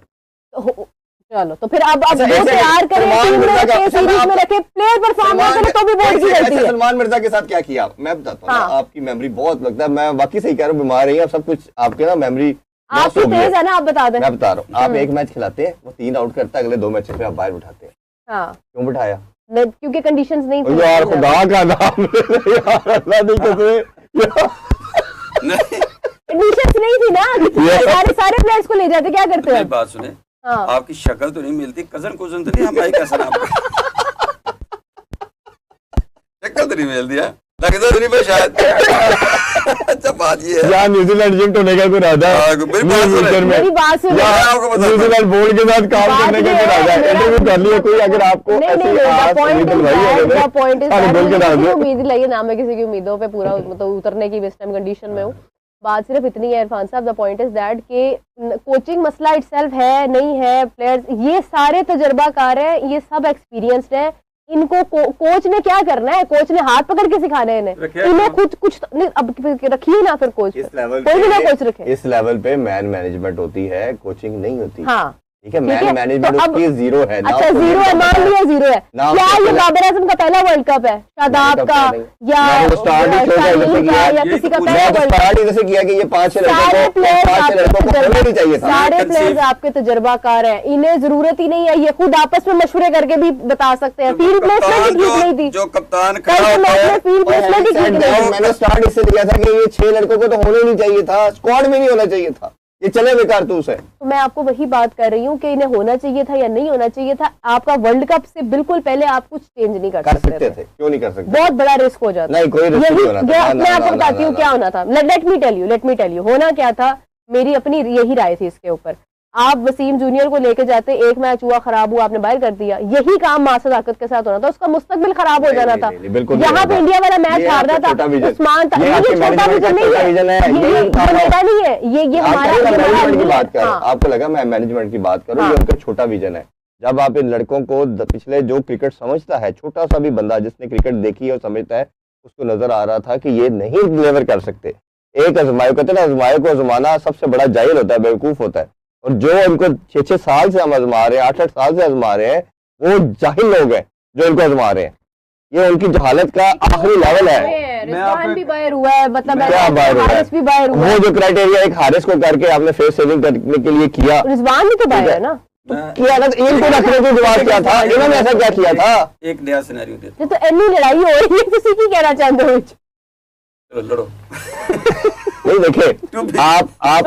चलो तो फिर अब वो तैयार करें, टीम में रखे, सीरीज में रखे, प्लेयर परफॉर्म ना करे तो भी बोर्ड की गलती है। सलमान मिर्जा के साथ क्या किया मैं बताता हूँ, आपकी मेमोरी बहुत लगता है, मैं बाकी सही कह रहा हूँ, बीमार रही है सब कुछ आपके ना मेमोरी आपकी तेज है ना, आप बता दें। मैं बता रहा हूँ, आप एक मैच खिलाते हैं, वो 3 आउट करता है, अगले 2 मैच पे आप बाहर उठाते हैं। हाँ क्यों बिठाया? क्योंकि कंडीशंस नहीं थी यार खुदा का नाम यार, अल्लाह नहीं कसम, कंडीशंस नहीं थी ना, सारे प्लेयर्स को ले जाते, क्या करते हैं? बात सुने, हाँ। आपकी शक्ल तो नहीं मिलती, कजन कुजन तो नहीं हमारी कजन, आपको शक्ल तो नहीं मिलती है, लगता तो नहीं मैं शायद। अच्छा बात ये है, न्यूजीलैंड शिफ्ट होने का कोई इरादा है? मेरी बात सुनो, न्यूजीलैंड बोर्ड के साथ काम करने का कोई इरादा है? इंटरव्यू कर लिया कोई, अगर आपको उम्मीद लाइए ना, मैं किसी की उम्मीदों पे पूरा मतलब उतरने की इस टाइम कंडीशन में हूँ। बात सिर्फ इतनी है इरफान साहब, द पॉइंट इज दैट कि कोचिंग मसला इटसेल्फ है नहीं है, प्लेयर्स ये सारे तजर्बाकार हैं, ये सब एक्सपीरियंस्ड है, इनको कोच ने क्या करना है? कोच ने हाथ पकड़ के सिखाना है इन्हें खुद कुछ नहीं, अब रखिए ना फिर कोच, कोई भी ना कोच रखे। इस लेवल पे मैन मैनेजमेंट होती है, कोचिंग नहीं होती। हाँ ठीक है, मैन मैनेजमेंट उसकी जीरो है। अच्छा जीरो है, मान लिया जीरो है। क्या ये बाबर आजम का पहला वर्ल्ड कप है, शादाब का या किसी का पहला वर्ल्ड कप? किया कि ये 5 सारे प्लेयर्स आपके तजर्बाकार हैं, इन्हें जरूरत ही नहीं है, ये खुद आपस में मशवरे करके भी बता सकते हैं। फील्ड प्लेसमेंट ठीक नहीं थी, जो कप्तान फील्ड प्लेसमेंट ही ठीक नहीं थी। मैंने स्टार्ट इससे दिया था कि ये 6 लड़कों को तो होना नहीं चाहिए था, स्क्वाड में नहीं होना चाहिए था, ये चले बेकार तू से। तो मैं आपको वही बात कर रही हूँ कि इन्हें होना चाहिए था या नहीं होना चाहिए था। आपका वर्ल्ड कप से बिल्कुल पहले आप कुछ चेंज नहीं कर सकते थे। क्यों नहीं कर सकते? बहुत बड़ा रिस्क हो जाता। नहीं कोई रिस्क नहीं होना था। मैं आपको बताती हूँ क्या होना था। लेट मी टेल यू होना क्या था। मेरी अपनी यही राय थी इसके ऊपर। आप वसीम जूनियर को लेके जाते, एक मैच हुआ, खराब हुआ, आपने बाहर कर दिया, यही काम मासूद ताकत के साथ होना था, उसका मुस्तकबिल खराब हो जाना था। यहाँ पे इंडिया वाला मैच हार रहा था, उस्मान था, ये छोटा विजन नहीं है, ये हमारा। आपको लगा मैं मैनेजमेंट की बात करूँ, ये उनका छोटा विजन है। जब आप इन लड़कों को पिछले जो क्रिकेट समझता है, छोटा सा भी बंदा जिसने क्रिकेट देखी है और समझता है, उसको नजर आ रहा था कि ये नहीं डिलीवर कर सकते। एक आजमायो, कहते हैं ना, आजमायो को आजमाना सबसे बड़ा जाहिल होता है, बेवकूफ होता है। और जो इनको 6-6 साल से हम आजमा रहे हैं, 8-8 साल से आजमा रहे हैं, वो जाहिल लोग हैं जो इनको आजमा रहे हैं। ये उनकी जहालत का आखिरी लेवल है। रिजवान भी बाहर हुआ है, मतलब हारिस भी बाहर हुआ है। वो जो क्राइटेरिया एक हारिस को करके आपने फेस सेविंग करने के लिए किया, रिजवान भी तो बाहर है ना, किया था। इनको रखने को जवाब क्या था? इन्होंने ऐसा क्या किया था? एक नया सिनेरियो देते तो इतनी लड़ाई हो रही है, किसी की कहना चाहते हो? चलो लड़ो। नहीं देखिए,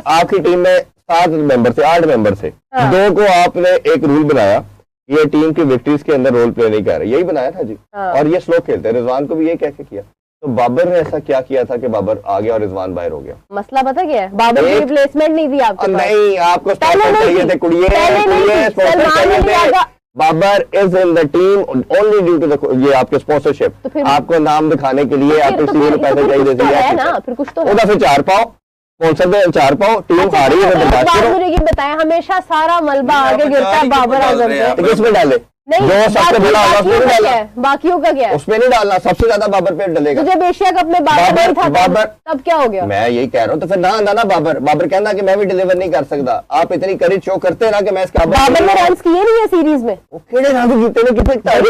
आपकी टीम में 7 मेंबर थे, 8 मेंबर थे, 2 को आपने एक रूल बनाया, ये टीम की विक्ट्रीज के अंदर रोल प्ले नहीं कर रहे, यही बनाया था जी। और ये स्लो खेलते हैं। रिजवान को भी ये कह के किया। तो बाबर ने ऐसा क्या किया था कि बाबर आ गया और रिजवान बाहर हो गया? मसला पता क्या है? बाबर की रिप्लेसमेंट नहीं थी आपको। नहीं, आपको चाहिए थे, कुड़िए Babar is in the team only due to ये आपके स्पॉन्सरशिप। आपको नाम दिखाने के लिए आपको पैसे चाहिए थे ना, फिर कुछ तो फिर 4 पाओ स्पॉन्सर दे, 4 पाओ, टीम हारी है। मुझे ये बताया, हमेशा सारा मलबा आगे गिरता है बाबर आजम पे। किसमें डाले? नहीं, जो सबसे बड़ा बाकियों का क्या है? उसमें नहीं डालना, सबसे ज्यादा बाबर पे डलेगा। जब एशिया कप में बाबर था तब क्या हो गया? मैं यही कह रहा हूँ, तो फिर ना आंदा ना बाबर कहना कि मैं भी डिलीवर नहीं कर सकता। आप इतनी करेज शो करते ना कि मैं इसका बाबर ने रन किए नहीं है सीरीज में। केड़े रन जीते ने? कितने 100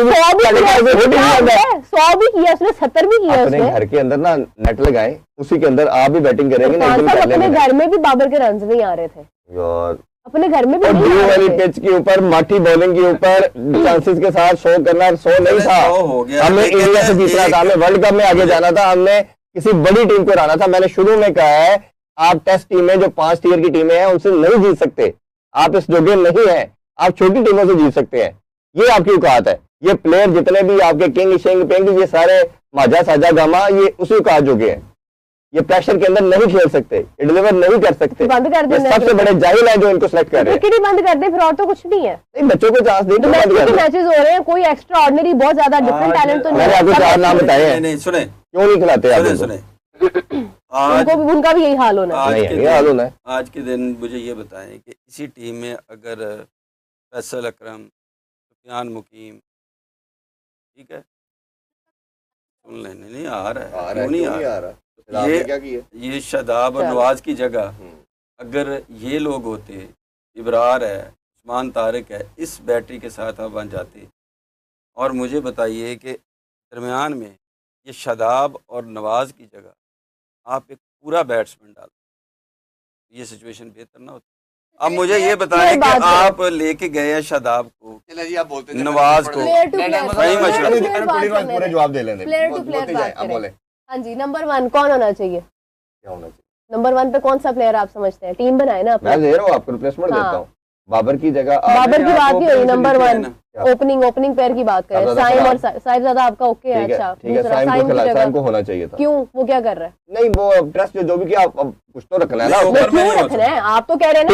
भी किया उसने, 70 भी किया उसने। घर के अंदर ना नेट लगाए, उसी के अंदर आप भी बैटिंग करेंगे। अपने घर में भी बाबर के रन नहीं आ रहे थे यार, अपने घर में भी ब्लू वाली पिच के ऊपर, माठी बॉलिंग के ऊपर चांसेस के साथ 100 करना 100 नहीं था। हमें इंडिया से जीतना था, हमें वर्ल्ड कप में आगे जाना था, हमने किसी बड़ी टीम को हराना था। मैंने शुरू में कहा है, आप टेस्ट टीमें जो 5 टियर की टीमें हैं उनसे नहीं जीत सकते। आप इस जोगे नहीं है, आप छोटी टीमों से जीत सकते हैं। ये आपकी औकात है। ये प्लेयर जितने भी आपके किंग शिंग पिंग, ये सारे माजा साजा गामा, ये उसी औकात जोगे हैं। ये प्रेशर के अंदर नहीं खेल सकते, ये डिलीवर नहीं कर सकते। बंद कर ये देना, सबसे बड़े जाहिल है जो इनको सेलेक्ट कर रहे हैं। क्रिकेट ही बंद कर दे फिर, और तो कुछ नहीं है। नहीं, बच्चों को चांस दें। मैचेस हो रहे हैं, कोई एक्स्ट्रा ऑर्डिनरी बहुत ज्यादा डिफरेंट टैलेंट तो नहीं मैंने है। आपको 4 नाम बताए हैं, नहीं सुने, क्यों नहीं खिलाते आप? सुने आज उनको भी, उनका भी यही हाल होना है। आज नहीं के है, ये हाल होना है। दिन आज के दिन मुझे ये बताएं कि इसी टीम में अगर फैसल अकरम, सुफियान मुकीम, ठीक है, सुन लेने नहीं आ रहा है, क्यों नहीं आ रहा? ये शादाब और नवाज की जगह अगर ये लोग होते, इब्रार है, उस्मान तारिक है, इस बैटरी के साथ आप बन जाते। और मुझे बताइए कि दरमियान में ये शादाब और नवाज की जगह आप एक पूरा बैट्समैन डाल, ये सिचुएशन बेहतर ना होती। अब मुझे ये बताएं कि आप लेके गए हैं शादाब को, नवाज को, सही मशवरा। पूरे जवाब दे लेने, प्लेयर टू बोलते जाए, अब बोले हाँ जी, नंबर 1 कौन होना चाहिए? क्या होना चाहिए? नंबर 1 पे कौन सा प्लेयर आप समझते हैं? टीम बनाए ना मैं दे रहा हूँ आपको, रिप्लेसमेंट देता हूँ। बाबर की जगह बाबर की बात नहीं हुई। नंबर 1 क्या? ओपनिंग पेयर की बात करें। साइम और साहिबजादा आपका ओके है? अच्छा, ठीक है, साइम को होना चाहिए था। क्यों, वो क्या कर रहा है? नहीं, वो ट्रस्ट जो भी किया, अब कुछ तो रखना है ना। क्यों रखना है? आप तो कह रहे हैं ना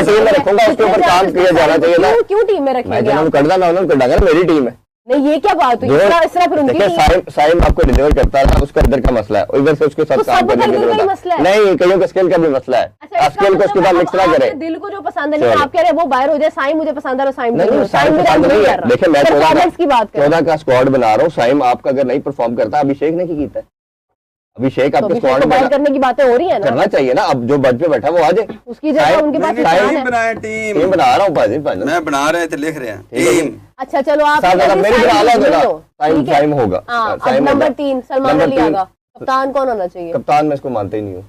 टीम में रखूंगा, उसके ऊपर काम किया जाना चाहिए ना। क्यों टीम में रखेंगे आप? कर देना, उन्होंने कर देंगे, मेरी टीम है। नहीं, ये क्या बात हुई? इस तरह फिर उनकी साइम आपको डिलीवर करता है, उसका इधर का मसला है, इधर से उसके साथ काम करने की जरूरत है। नहीं, कईयों का स्किल का भी मसला है। स्किल को उसके बाद मिक्स ना करें। दिल को जो पसंद है, नहीं आप कह रहे हैं वो बाहर हो जाए, साइम मुझे पसंद है, साइम नहीं, साइम पसंद नहीं है। देखिए, मैं 14 का स्क्वाड बना रहा हूँ, साइम आपका अगर नहीं परफॉर्म करता, अभिषेक ने की है, अभिषेक आपके स्क्वाड में करने की बातें हो रही है ना, करना चाहिए ना। अब जो बच पे बैठा वो आ जाए, उसकी जगह उनके पास टीम बना रहा हूँ भाजी, मैं बना रहे थे, लिख रहे हैं टीम। अच्छा चलो, आप साइम होगा। नंबर 3 सलमान अली आगा, कप्तान कौन होना चाहिए? कप्तान मैं इसको मानते ही नहीं हूँ।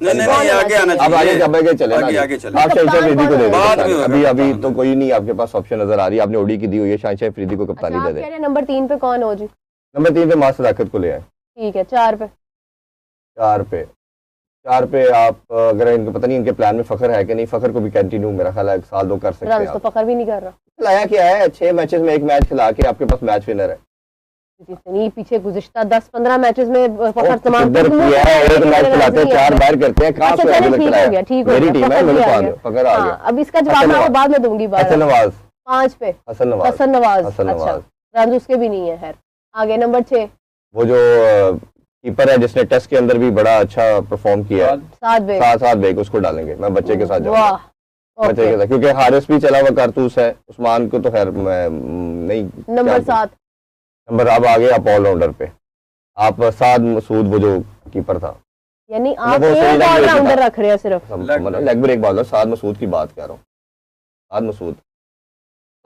आगे आना अब आगे चले, आगे चले। आप शाहिद अफरीदी को दे दो। अभी तो कोई नहीं आपके पास ऑप्शन नजर आ रही है, आपने ओडी की दी हुई है, शाहिद अफरीदी को कप्तानी दे दे। नंबर 3 पे कौन हो जी? नंबर 3 पे मास सदाकत को ले आए। ठीक है, 4 पे आप अगर इनको पता नहीं इनके प्लान में फखर है कि नहीं, फखर को भी कंटिन्यू मेरा ख्याल है 1 साल 2 कर सकते हैं। तो फखर भी नहीं कर रहा, खिलाया क्या है? 6 मैचेस में 1 मैच खिला के आपके पास मैच विनर है। इतनी पीछे गुज़िश्ता 10-15 मैचेस में फखर तमाम किया है, एक मैच खिलाते हैं, 4 बाहर करते हैं। कहां से ठीक हो गया, ठीक हो गया, फखर आ गया। अब इसका जवाब मैं बाद में दूंगी। हसन नवाज 5 पे हसन नवाज। अच्छा, रन उसके भी नहीं है। खैर, आगे नंबर 6 वो जो कीपर है जिसने टेस्ट के अंदर भी बड़ा अच्छा परफॉर्म किया है, साद बेग, उसको डालेंगे। मैं बच्चे के साथ जाऊंगा, बच्चे के साथ, क्योंकि हारिस भी चला हुआ कारतूस है। उस्मान को तो खैर नहीं। नंबर 7 नंबर अब आगे आप ऑलराउंडर पे, आप साद मसूद वो जो कीपर था, यानी आप एक ऑलराउंडर रख रहे हैं सिर्फ। लेग ब्रेक बॉलर साद मसूद की बात कर रहा हूँ।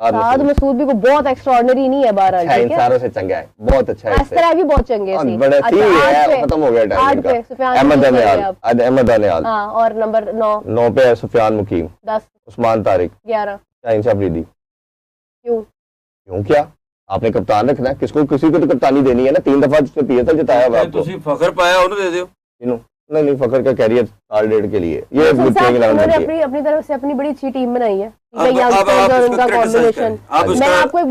साद मसूद भी को बहुत एक्स्ट्राऑर्डिनरी नहीं है, 12 ठीक है, सारों से चंगा है, बहुत अच्छा है। इस तरह भी बहुत चंगे हैं, बड़े ठीक है, खत्म हो गया टाइम का। अहमद अनियाल। हां, और नंबर 9 पे है सुफियान मुकीम। 10 उस्मान तारिक। 11 शाहीन अफरीदी। क्यों क्या आपने कप्तान रखना है? किसी को तो कप्तानी देनी है ना। 3 दफा उसने पीएसएल जिताया हुआ आपको। फखर पाया उन्होंने दे दो। नहीं, फखर का कैरियर साल 1.5 के लिए ये अपनी तरफ से अपनी बड़ी अच्छी टीम बनाई है। मैं आपको एक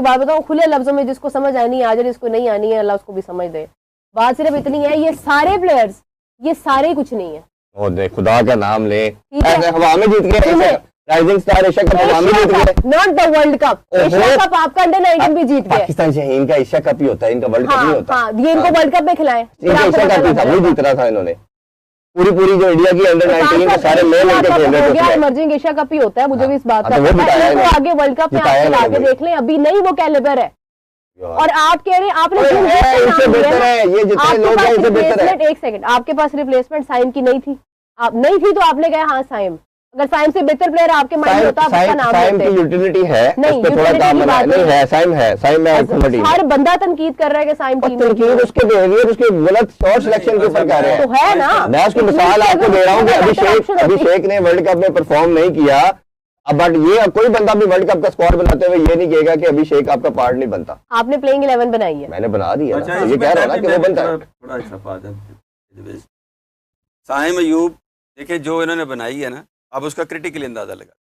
बात बताऊं, खुले लफ्जों में जिसको समझ आनी है आ जाए, जिसको नहीं आनी है अल्लाह उसको भी समझ दे। बात सिर्फ इतनी है, ये सारे प्लेयर्स, ये सारे कुछ नहीं है। और खुदा का नाम ले, हवा में जीत गए राइजिंग स्टार एशिया कप, हवा में जीत गए, not the world cup. Asia cup आपका अंडर-19 भी जीत गए। पाकिस्तान शहीन का एशिया कप ही होता है, इनका वर्ल्ड कप नहीं होता। हां, ये इनको वर्ल्ड कप में खिलाएं, इनका एशिया कप ही था, वो जीत रहा था इन्होंने। पूरी जो इंडिया की अंडर-19 के सारे ले लेके खेल रहे थे। इमर्जिंग एशिया कप ही होता है, मुझे भी इस बात का पता है। वो आगे वर्ल्ड कप में आके देख लें, अभी नहीं वो कैलिबर है। और आप कह रहे हैं आपने इससे बेहतर है, ये जितने लोग हैं इससे बेहतर है। एक सेकंड, आपके पास रिप्लेसमेंट साइम की नहीं थी, आप नहीं थी तो आपने कहा हाँ साइम। अगर साइम से बेहतर प्लेयर आपके माइंड होता आपका नाम लेते। साइम की यूटिलिटी है, नहीं थोड़ा काम बना नहीं है। साइम है, साइम में हर बंदा तनकीद कर रहा है कि साइम टीम तनकीद उसके बिहेवियर, उसके गलत शॉट सिलेक्शन के ऊपर कर रहे हैं। तो है ना, मैं उसकी मिसाल आपको दे रहा हूँ कि अभिषेक ने वर्ल्ड कप में परफॉर्म नहीं किया। अब बट ये कोई बंदा भी वर्ल्ड कप का स्क्वाड बनाते हुए ये नहीं कहेगा कि अभिषेक आपका पार्ट नहीं बनता। आपने प्लेइंग 11 बनाई है, मैंने बना दिया। ये कह रहा है ना कि वो बनता है। थोड़ा इस्तेफाद है साइम अयूब, देखिए जो इन्होंने बनाई है ना, अब उसका क्रिटिकल अंदाजा लगा।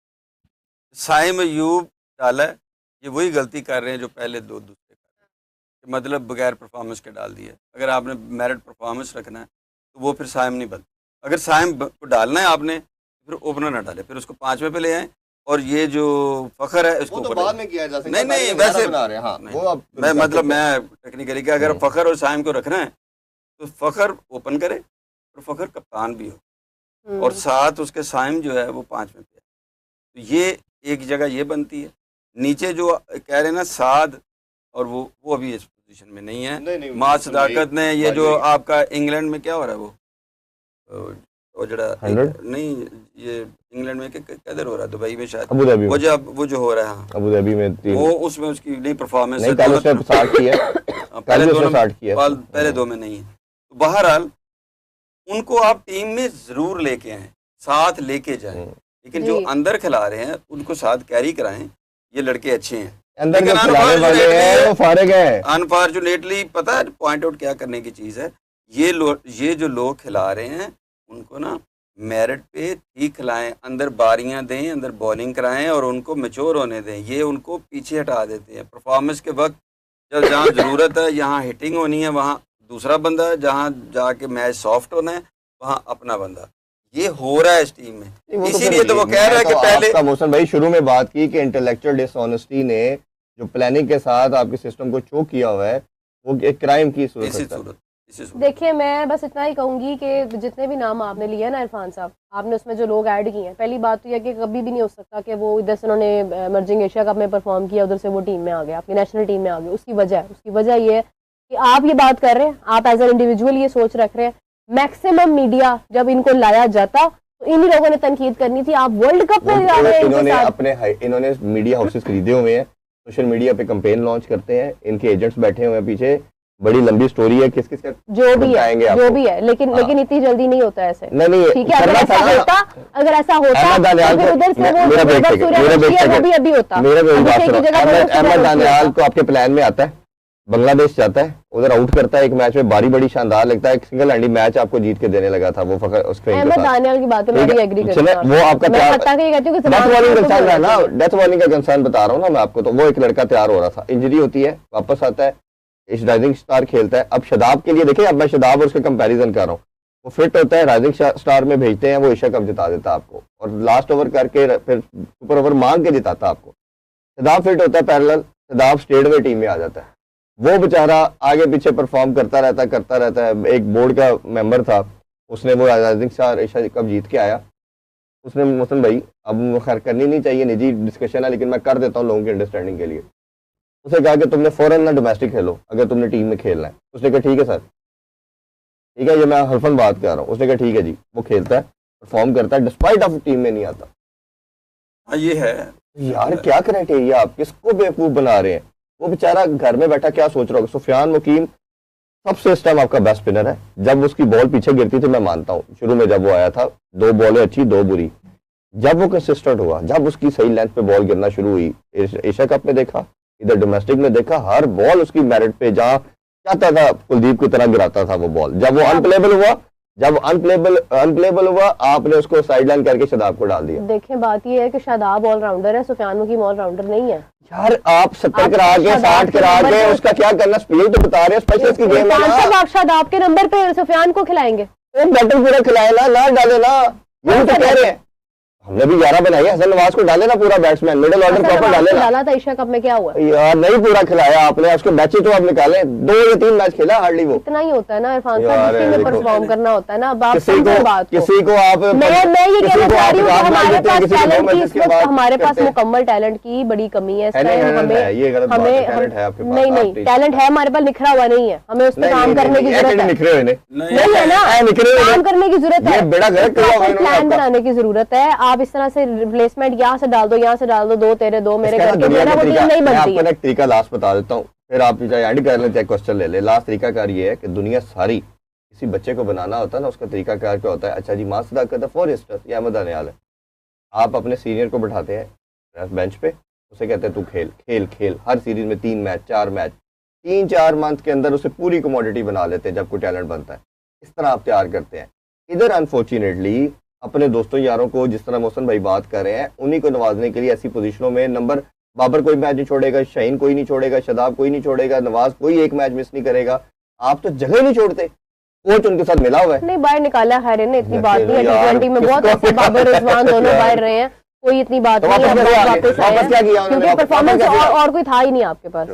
साइम अयूब डाला है, ये वही गलती कर रहे हैं जो पहले 2 दूसरे कर रहे हैं। मतलब बगैर परफॉर्मेंस के डाल दिया। अगर आपने मेरिट परफॉर्मेंस रखना है तो वो फिर साइम नहीं बनता। अगर साइम को डालना है आपने फिर ओपनर ना डाले, फिर उसको 5वें पे ले आए। और ये जो फखर है इसको तो बाद में किया जा सकता है। नहीं वैसे बना रहे हैं, हाँ, नहीं, वो अब मैं मतलब मैं टेक्निकली क्या, अगर फखर और साइम को रखना है तो फखर ओपन करे और फखर कप्तान भी हो और साथ उसके साइम जो है वो 5वें पे है। तो ये एक जगह ये बनती है। नीचे जो कह रहे हैं ना साद, और वो अभी इस पोजीशन में नहीं है। माँ सदाकत ने ये जो आपका इंग्लैंड में क्या हो रहा है वो जरा नहीं, ये इंग्लैंड में किधर हो रहा है, दुबई में शायद, अबू धाबी, वो जो हो रहा है, हाँ अबू धाबी में वो उसमें उसकी नहीं परफॉर्मेंस है, कल उसने स्टार्ट किया, पहले दो में नहीं है। तो बहरहाल उनको आप टीम में जरूर लेके आए, साथ लेके जाएं, लेकिन जो अंदर खिला रहे हैं उनको साथ कैरी कराएं। ये लड़के अच्छे हैं, अंदर जो खिलाने वाले हैं वो फारिग हैं। अनफॉर्चुनेटली पता है पॉइंट आउट क्या करने की चीज़ है, ये जो लोग खिला रहे हैं उनको ना मेरिट पे ठीक खिलाएं, अंदर बारियां दें, अंदर बॉलिंग कराएं और उनको मैच्योर होने दें। ये उनको पीछे हटा देते हैं परफॉर्मेंस के वक्त। जब जहाँ ज़रूरत है, यहाँ हिटिंग होनी है, वहाँ दूसरा बंदा, जहाँ जाके मैच सॉफ्ट होना है वहाँ अपना बंदा। ये हो रहा है इस टीम में, इसीलिए तो वो कह रहा है कि पहले मोहसिन भाई शुरू में बात की कि इंटेलेक्चुअल डिसऑनेस्टी ने जो प्लानिंग के साथ आपके सिस्टम को चोक किया हुआ है वो एक क्राइम की सूरत। देखिए मैं बस इतना ही कहूंगी कि जितने भी नाम आपने लिए ना इरफान साहब, आपने उसमें जो लोग ऐड किए हैं, पहली बात तो यह कि कभी भी नहीं हो सकता कि वो इधर से उन्होंने इमर्जिंग एशिया कप में परफॉर्म किया, उधर से वो टीम में आ गया, आपकी नेशनल टीम में आ गए। उसकी वजह ये है कि आप ये बात कर रहे हैं, आप एज एन इंडिविजुअल ये सोच रख रहे हैं। मैक्सिमम मीडिया जब इनको लाया जाता तो इन्हीं लोगों ने तनकीद करनी थी। आप वर्ल्ड कप में जा रहे हैं, इन्होंने मीडिया हाउसेस खरीदे हुए हैं, सोशल मीडिया पे कैंपेन लॉन्च करते हैं, इनके एजेंट्स बैठे हुए हैं पीछे, बड़ी लंबी स्टोरी है, किस का जो भी है, लेकिन इतनी जल्दी नहीं होता ऐसे। नहीं ठीक है, अगर ऐसा होता तो फिर उधर से वो अभी होता। अहमद दानियाल को आपके प्लान में आता है, बांग्लादेश जाता है, उधर आउट करता है एक मैच में, बारी बड़ी शानदार लगता है, सिंगल हैंडी मैच आपको जीत के देने लगा था वो फकर उसके अहमद दानियाल की बात मैं भी एग्री करता हूं। वो आपका डेथ बॉलिंग का कंसर्न बता रहा हूँ ना मैं आपको। तो वो एक लड़का तैयार हो रहा था, इंजरी होती है, वापस आता है, इस राइजिंग स्टार खेलता है। अब शदाब के लिए देखिए, अब मैं शदाब और उसके कंपैरिजन कर रहा हूँ, वो फिट होता है, राइजिंग स्टार में भेजते हैं, वो एशिया कप जिता देता है आपको, और लास्ट ओवर करके फिर सुपर ओवर मांग के जिताता आपको। शदाब फिट होता है पैरेलल, शदाब स्टेट में टीम में आ जाता है, वो बेचारा आगे पीछे परफॉर्म करता रहता है। एक बोर्ड का मेंबर था, उसने वो राइजिंग स्टार एशिया कप जीत के आया, उसने मोहसिन भाई, अब खैर करनी नहीं चाहिए, निजी डिस्कशन है, लेकिन मैं कर देता हूँ लोगों की अंडरस्टैंडिंग के लिए। उसने कहा कि तुमने फौरन ना डोमेस्टिक खेलो अगर तुमने टीम में खेलना है। उसने कहा ठीक है सर, ठीक है, ये मैं हरफन बात कर रहा हूँ। उसने कहा ठीक है जी, वो खेलता है, परफॉर्म करता है, डिस्पाइट ऑफ टीम में नहीं आता। हाँ ये है यार, क्या क्राइटेरिया, आप किसको बेवकूफ बना रहे हैं? वो बेचारा घर में बैठा क्या सोच रहा होगा। सुफियान मुकीम सबसे इस टाइम आपका बेस्ट स्पिनर है। जब उसकी बॉल पीछे गिरती थी, मैं मानता हूँ शुरू में जब वो आया था, 2 बॉलें अच्छी 2 बुरी, जब वो कंसिस्टेंट हुआ, जब उसकी सही लेंथ पे बॉल गिरना शुरू हुई, एशिया कप में देखा, इधर डोमेस्टिक में देखा, हर बॉल उसकी मेरिट पे जहाँ चाहता था कुलदीप की तरह गिराता था वो बॉल। जब वो अनप्लेबल हुआ, आपने उसको साइडलाइन करके शदाब को डाल दिया। देखें बात ये है कि शदाब ऑलराउंडर है, सुफियान मुकीम ऑलराउंडर नहीं है। यार आप 70 करा के 60 करा के उसका क्या करना, स्पीड तो बता रहे हैं, स्पेशलिस्ट की गेम है ना। आप शदाब के नंबर पे सुफियान को खिलाएंगे, बैटर पूरा खिलाए ना डाले ना, यही तो कह रहे हैं। हमने भी 11 बनाई है, हसन नवाज को डाले ना पूरा बैट्समैन, मिडिल ऑर्डर प्रॉपर डाला था। एशिया कप में क्या हुआ यार, नहीं पूरा खिलाया आपने, उसके मैच तो आप निकाले, 2 या 3 मैच खेला हार्डली। वो इतना ही होता है ना इरफान साहब, में परफॉर्म करना होता है ना। किसी को आप मैं ये कहना चाह रही हूँ, हमारे पास मुकम्मल टैलेंट की बड़ी कमी है। नहीं टैलेंट है हमारे पास, निखरा हुआ नहीं है, हमें उस पर काम करने की जरूरत नहीं है ना, काम करने की जरूरत है, प्लान बनाने की जरूरत है। आप इस तरह से रिप्लेसमेंट यहाँ से डाल दो, यहाँ से डाल दो, 2 तेरे 2 मेरे करके मेरा वो टीम नहीं बनती है। एक तरीका लास्ट बता देता हूँ, फिर आप चाहे एंड कर लें चाहे क्वेश्चन ले ले। लास्ट तरीकाकार ये है कि दुनिया सारी किसी बच्चे को बनाना होता है ना, उसका तरीकाकार क्या होता है? अच्छा जी, माँ सदाकत फॉरेस्टर या अहमद दानियाल है, आप अपने सीनियर को बैठाते हैं बेंच पे, उसे कहते हैं तू खेल, हर सीरीज में 3 मैच 4 मैच, 3-4 मंथ के अंदर उसे पूरी कमोडिटी बना लेते हैं जब कोई टैलेंट बनता है। इस तरह आप तैयार करते हैं। इधर अनफॉर्चुनेटली अपने दोस्तों यारों को, जिस तरह मोहसिन भाई बात कर रहे हैं, उन्हीं को नवाजने के लिए ऐसी पोजीशनों में नंबर बाबर कोई मैच नहीं छोड़ेगा, शाहीन कोई नहीं छोड़ेगा, शदाब कोई नहीं छोड़ेगा, नवाज कोई एक मैच मिस नहीं करेगा। आप तो जगह ही नहीं छोड़ते, कोच उनके साथ मिला हुआ है। नहीं बाहर निकाला खैर ने, इतनी बात नहीं है। यार, T20 में बहुत ऐसे बाबर रिजवान दोनों बाहर रहे हैं, कोई इतनी बात तो नहीं है। वापस क्या किया उन्होंने? क्योंकि परफॉर्मेंस और कोई था ही नहीं आपके पास।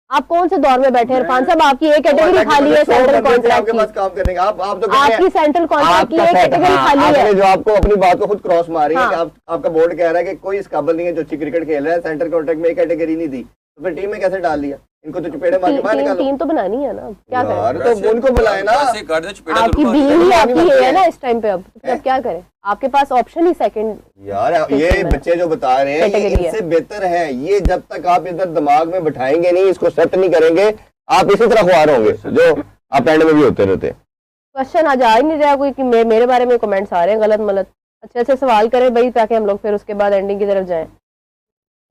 आप कौन से दौर में बैठे हैं इरफान साहब? आपकी एक कैटेगरी खाली है सेंट्रल कॉन्ट्रैक्ट आपके पास की, काम करने का। आप तो आपकी सेंट्रल कॉन्ट्रैक्ट की एक कैटेगरी खाली है। आपने जो आपको अपनी बात को खुद क्रॉस मारी है हाँ। कि आपका बोर्ड कह रहा है कि कोई इस काबिल नहीं है जो अच्छी क्रिकेट खेल रहा है, सेंट्रल कॉन्ट्रैक्ट में एक कैटेगरी नहीं दी, तो फिर टीम में कैसे डाल दिया? इनको तो चपेड़े मार के बाहर निकालो। टीम तो बनानी है ना, क्या करें? यार तो उनको बुलाए ना। आपकी बीवी ही आपकी है ना इस टाइम पे, अब तो अब क्या करें? आपके पास ऑप्शन ही सेकंड। यार ये बच्चे जो बता रहे हैं ये इनसे बेहतर है। ये जब तक आप इधर दिमाग में बैठाएंगे नहीं, इसको सेट नहीं करेंगे, आप इसी तरह खुआर होंगे जो आप एंड में भी होते रहते हैं। क्वेश्चन आज आ ही नहीं रहा कोई कि मेरे बारे में कमेंट्स आ रहे हैं गलत मलत। अच्छे अच्छे सवाल करें भाई, ताकि हम लोग फिर उसके बाद एंडिंग की तरफ जाएं।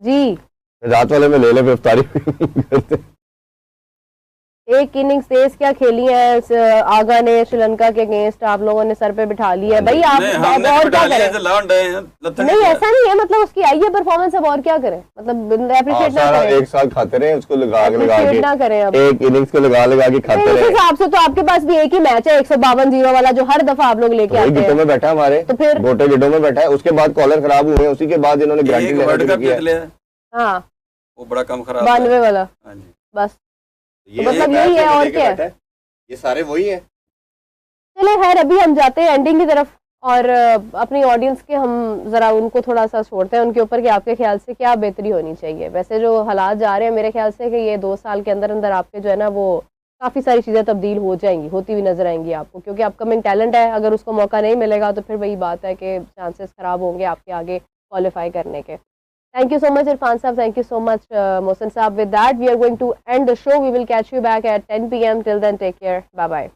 जी रात वाले में ले ले, फिर इफ्तारी करते। एक इनिंग्स तेज क्या खेली है आगा ने श्रीलंका के अगेंस्ट, आप लोगों ने सर पे बिठा लिया है भाई। आप और क्या करें? नहीं ऐसा नहीं है, मतलब उसकी आई है परफॉर्मेंस, अब और क्या करें? मतलब एप्रिशिएट ना करें, एक साल खाते रहे उसको लगा एप्रिशिएट ना करें। अब एक इनिंग्स को लगा के खाते इस रहे। हिसाब से तो आपके पास भी एक ही मैच है 152-0 वाला, जो हर दफा आप लोग लेके आते गिड्डों हैं। में बैठा हमारे, तो फिर गोटे गिड्डों में बैठा है, उसके बाद कॉलर खराब हुए, उसी के बाद इन्होंने गारंटी वर्ल्ड कप जीत लिया, हाँ वो बड़ा कम खराब 92 वाला, हाँ जी। बस ये मतलब यही है और क्या है? ये सारे वही है। चले खैर अभी हम जाते हैं एंडिंग की तरफ, और अपनी ऑडियंस के हम जरा उनको थोड़ा सा छोड़ते हैं उनके ऊपर कि आपके ख्याल से क्या बेहतरी होनी चाहिए। वैसे जो हालात जा रहे हैं मेरे ख्याल से कि ये 2 साल के अंदर अंदर आपके जो है ना वो काफ़ी सारी चीज़ें तब्दील हो जाएंगी, होती हुई नजर आएंगी आपको, क्योंकि अपकमिंग टैलेंट है। अगर उसको मौका नहीं मिलेगा तो फिर वही बात है कि चांसेस खराब होंगे आपके आगे क्वालिफाई करने के। Thank you so much Irfan साहब, thank you so much Mohsin साहब. With that we are going to end the show. We will catch you back at 10 p.m. Till then take care. Bye bye.